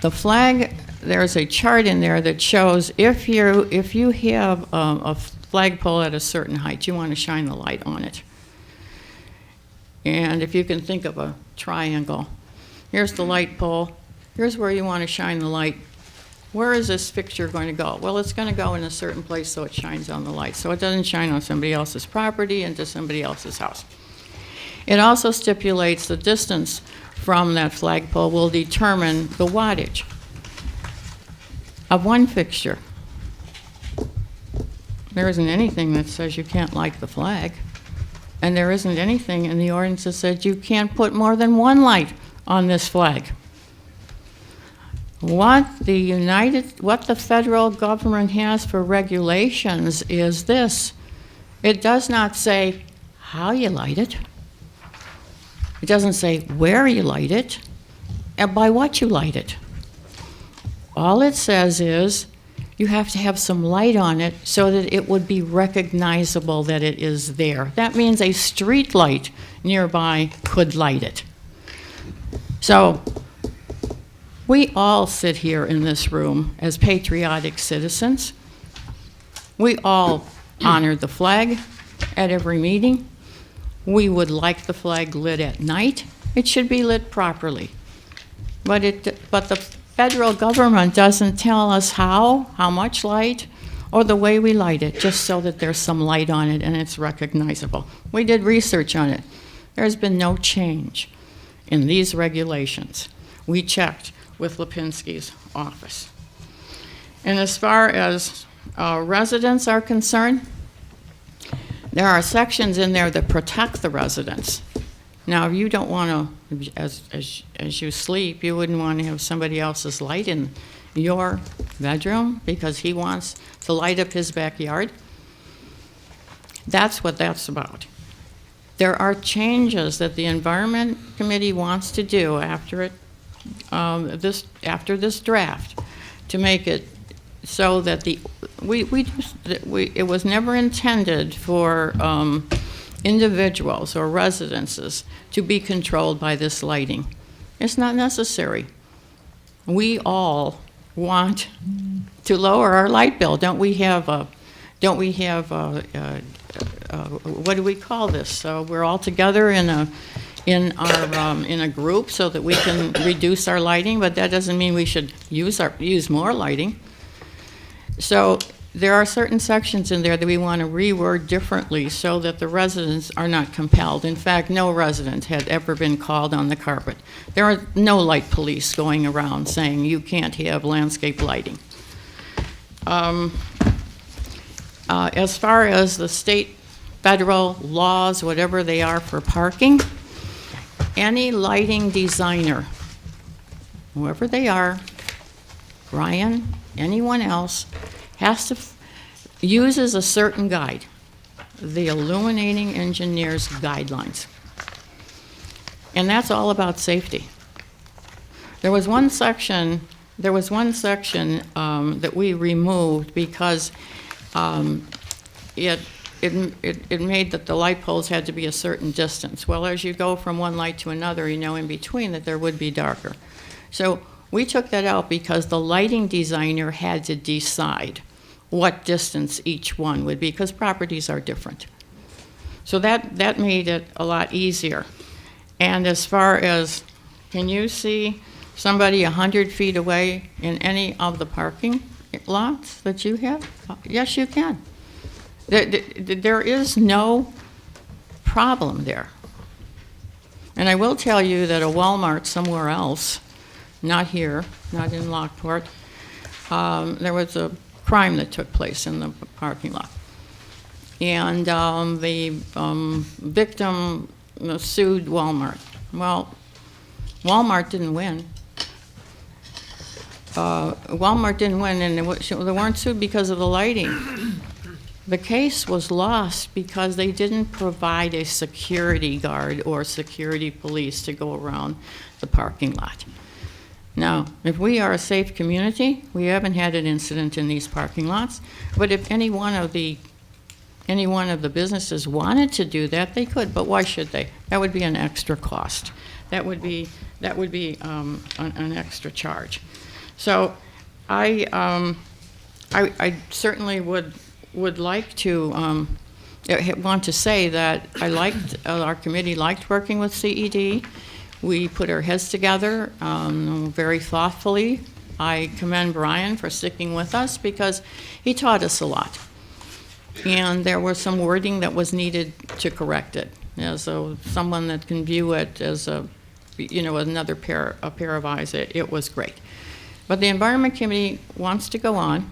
the flag, there's a chart in there that shows if you have a flagpole at a certain height, you want to shine the light on it. And if you can think of a triangle, here's the light pole, here's where you want to shine the light. Where is this fixture going to go? Well, it's going to go in a certain place so it shines on the light, so it doesn't shine on somebody else's property into somebody else's house. It also stipulates the distance from that flagpole will determine the wattage of one fixture. There isn't anything that says you can't light the flag, and there isn't anything in the ordinance that says you can't put more than one light on this flag. What the federal government has for regulations is this. It does not say how you light it. It doesn't say where you light it and by what you light it. All it says is you have to have some light on it so that it would be recognizable that it is there. That means a street light nearby could light it. So we all sit here in this room as patriotic citizens. We all honor the flag at every meeting. We would like the flag lit at night. It should be lit properly. But the federal government doesn't tell us how much light, or the way we light it, just so that there's some light on it and it's recognizable. We did research on it. There's been no change in these regulations. We checked with Lipinski's office. And as far as residents are concerned, there are sections in there that protect the residents. Now, if you don't want to, as you sleep, you wouldn't want to have somebody else's light in your bedroom because he wants to light up his backyard. That's what that's about. There are changes that the Environment Committee wants to do after this draft to make it so that it was never intended for individuals or residences to be controlled by this lighting. It's not necessary. We all want to lower our light bill. Don't we have what do we call this? So we're all together in a group so that we can reduce our lighting, but that doesn't mean we should use more lighting. So there are certain sections in there that we want to reword differently so that the residents are not compelled. In fact, no resident had ever been called on the carpet. There are no light police going around saying you can't have landscape lighting. As far as the state, federal laws, whatever they are for parking, any lighting designer, whoever they are, Brian, anyone else, uses a certain guide. the illuminating engineer's guidelines. And that's all about safety. There was one section that we removed because it made that the light poles had to be a certain distance. Well, as you go from one light to another, you know in between that there would be darker. So we took that out because the lighting designer had to decide what distance each one would be, because properties are different. So that made it a lot easier. And as far as, can you see somebody 100 feet away in any of the parking lots that you have? Yes, you can. There is no problem there. And I will tell you that a Walmart somewhere else, not here, not in Lockport, there was a crime that took place in the parking lot. And the victim sued Walmart. Well, Walmart didn't win. Walmart didn't win, and they weren't sued because of the lighting. The case was lost because they didn't provide a security guard or security police to go around the parking lot. Now, if we are a safe community, we haven't had an incident in these parking lots, but if any one of the businesses wanted to do that, they could, but why should they? That would be an extra cost. That would be an extra charge. So I certainly would like to want to say that our committee liked working with CED. We put our heads together very thoughtfully. I commend Brian for sticking with us because he taught us a lot. And there was some wording that was needed to correct it. As someone that can view it as another pair of eyes, it was great. But the Environment Committee wants to go on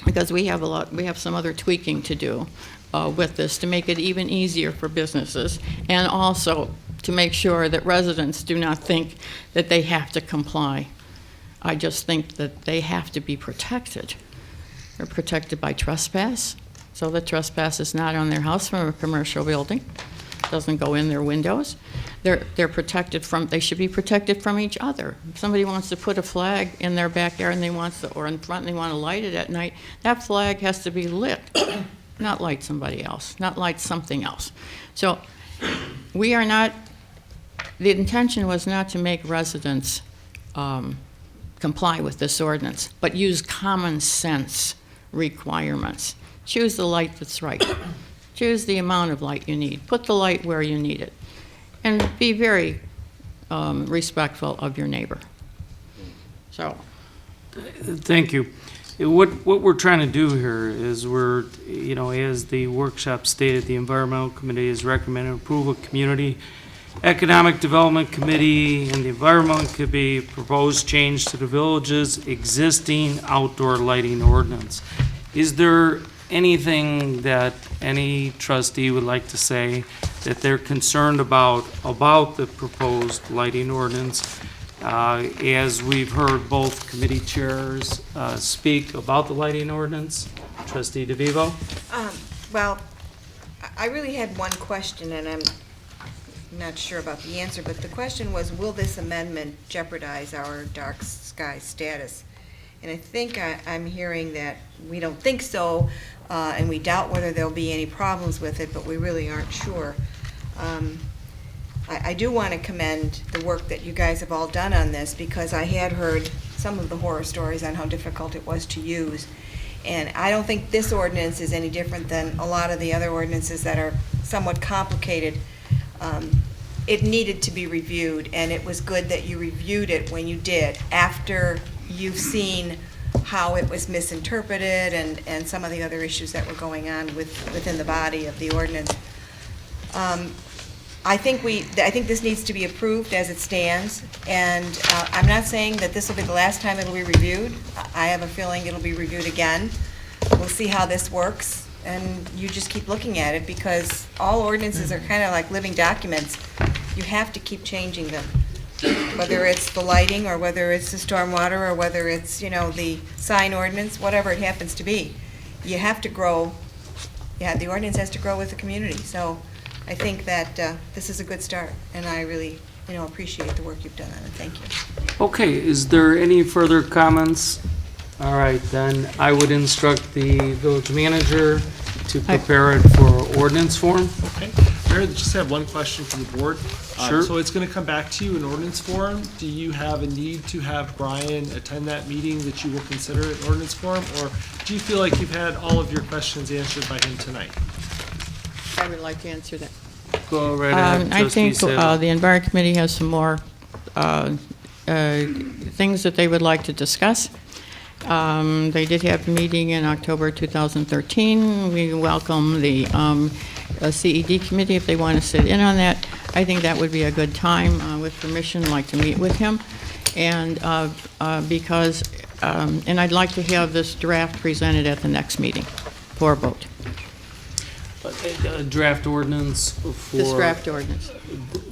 because we have some other tweaking to do with this to make it even easier for businesses, and also to make sure that residents do not think that they have to comply. I just think that they have to be protected. They're protected by trespass, so the trespass is not on their house from a commercial building, doesn't go in their windows. They're protected from, they should be protected from each other. If somebody wants to put a flag in their backyard and or in front and they want to light it at night, that flag has to be lit, not light somebody else, not light something else. So we are not, the intention was not to make residents comply with this ordinance, but use common sense requirements. Choose the light that's right. Choose the amount of light you need. Put the light where you need it. And be very respectful of your neighbor. So. Thank you. What we're trying to do here is as the workshop stated, the Environmental Committee is recommending approval of Community Economic Development Committee and the Environment Committee proposed change to the village's existing outdoor lighting ordinance. Is there anything that any trustee would like to say that they're concerned about the proposed lighting ordinance? As we've heard both committee chairs speak about the lighting ordinance. Trustee DeVivo? Well, I really had one question, and I'm not sure about the answer, but the question was, will this amendment jeopardize our dark sky status? And I think I'm hearing that we don't think so, and we doubt whether there'll be any problems with it, but we really aren't sure. I do want to commend the work that you guys have all done on this, because I had heard some of the horror stories on how difficult it was to use. And I don't think this ordinance is any different than a lot of the other ordinances that are somewhat complicated. It needed to be reviewed, and it was good that you reviewed it when you did, after you've seen how it was misinterpreted and some of the other issues that were going on within the body of the ordinance. I think this needs to be approved as it stands, and I'm not saying that this will be the last time it'll be reviewed. I have a feeling it'll be reviewed again. We'll see how this works, and you just keep looking at it, because all ordinances are kind of like living documents. You have to keep changing them, whether it's the lighting, or whether it's the stormwater, or whether it's, the sign ordinance, whatever it happens to be. You have to grow yeah, the ordinance has to grow with the community. So I think that this is a good start, and I really, appreciate the work you've done on it. Thank you. Okay, is there any further comments? All right, then I would instruct the village manager to prepare it for ordinance form. Okay. Mayor, I just have one question for the board. Sure. So it's going to come back to you in ordinance form. Do you have a need to have Brian attend that meeting that you will consider it ordinance form? Or do you feel like you've had all of your questions answered by him tonight? I would like to answer that. Go right ahead, I Trustee think Sabo. the Environment Committee has some more things that they would like to discuss. They did have a meeting in October 2013. We welcome the CED committee if they want to sit in on that. I think that would be a good time, with permission, I'd like to meet with him. And because, and I'd like to have this draft presented at the next meeting for a vote. A draft ordinance for... This draft ordinance,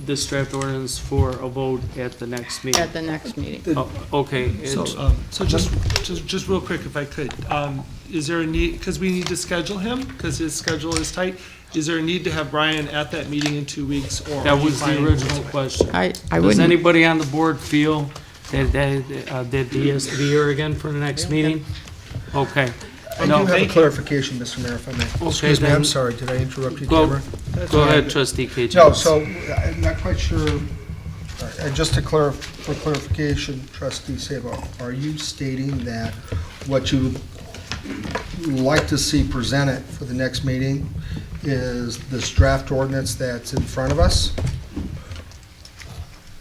This draft ordinance for a vote at the next meeting. at the next meeting. Oh, okay. So just real quick, if I could, is there a need, because we need to schedule him, because his schedule is tight, is there a need to have Brian at that meeting in 2 weeks, or? That was the original question. I Does wouldn't, anybody on the board feel that he has to be here again for the next meeting? Okay. I do have a clarification, Mr. Mayor, if I may. Excuse me, then- I'm sorry, did I interrupt you, Go, Cameron? go ahead, Trustee KJ. No, so I'm not quite sure, just to for clarification, Trustee Sabo, are you stating that what you would like to see presented for the next meeting is this draft ordinance that's in front of us?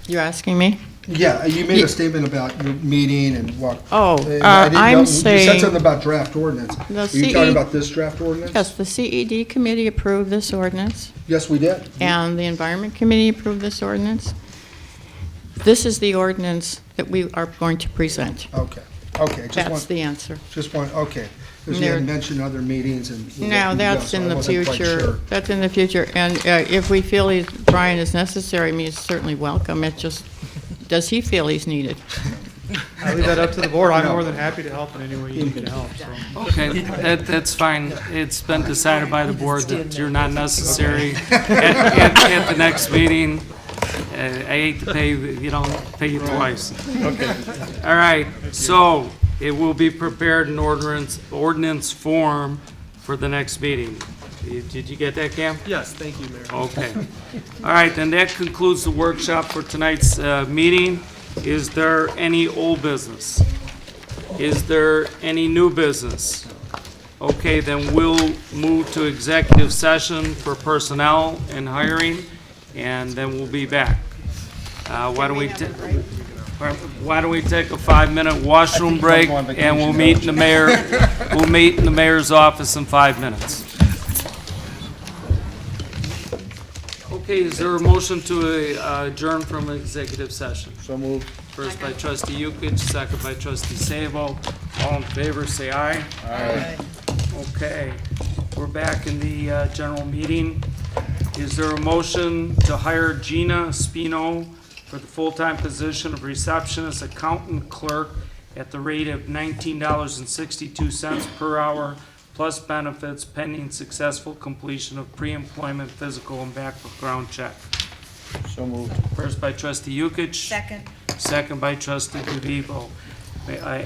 you're asking me? Yeah, you made a statement about your meeting and what. Oh, and I didn't know- I'm You said saying- something about draft ordinance. The Are you talking about this draft ordinance? Yes, the CED committee approved this ordinance, Yes, we did. and the Environment Committee approved this ordinance. This is the ordinance that we are going to present. Okay, okay. That's the answer. Just one, okay. Because you There- had mentioned other meetings and. No, that's so in I the wasn't quite future. sure. That's in the future, and if we feel Brian is necessary, I mean, he's certainly welcome. It just, does he feel he's needed? I leave that up to the board. I'm more than happy to help in any way you can help, so. Okay, that's fine. It's been decided by the board that you're not necessary at the next meeting. I hate to pay you twice. Okay. All right, so it will be prepared in ordinance form for the next meeting. Did you get that, Cam? Yes, thank you, Mayor. Okay. All right, then that concludes the workshop for tonight's meeting. Is there any old business? Is there any new business? Okay, then we'll move to executive session for personnel and hiring, and then we'll be back. Why don't we take a 5-minute washroom break, and we'll meet in the mayor's office in 5 minutes. Okay, is there a motion to adjourn from executive session? So moved. First by trustee Yukich, second by trustee Sabo. All in favor, say aye. Aye. Okay, we're back in the general meeting. Is there a motion to hire Gina Spino for the full-time position of receptionist accountant clerk at the rate of $19.62 per hour plus benefits pending successful completion of pre-employment physical and background check? So moved. First by trustee Yukich. Second. Second by trustee DeVivo.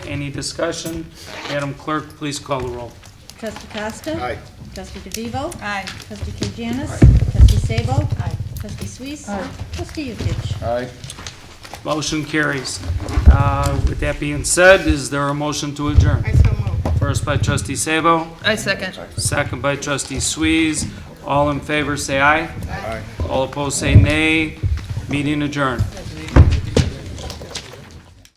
Any discussion? Madam Clerk, please call the roll. Trustee Costa? Aye. Trustee DeVivo? Aye. Trustee Kajanis? Trustee Sabo? Aye. Trustee Suisse? Aye. Trustee Yukich? Aye. Motion carries. With that being said, is there a motion to adjourn? I so move. First by trustee Sabo, I second. second by trustee Sweez. All in favor, say aye. Aye. All opposed, say nay. Meeting adjourned.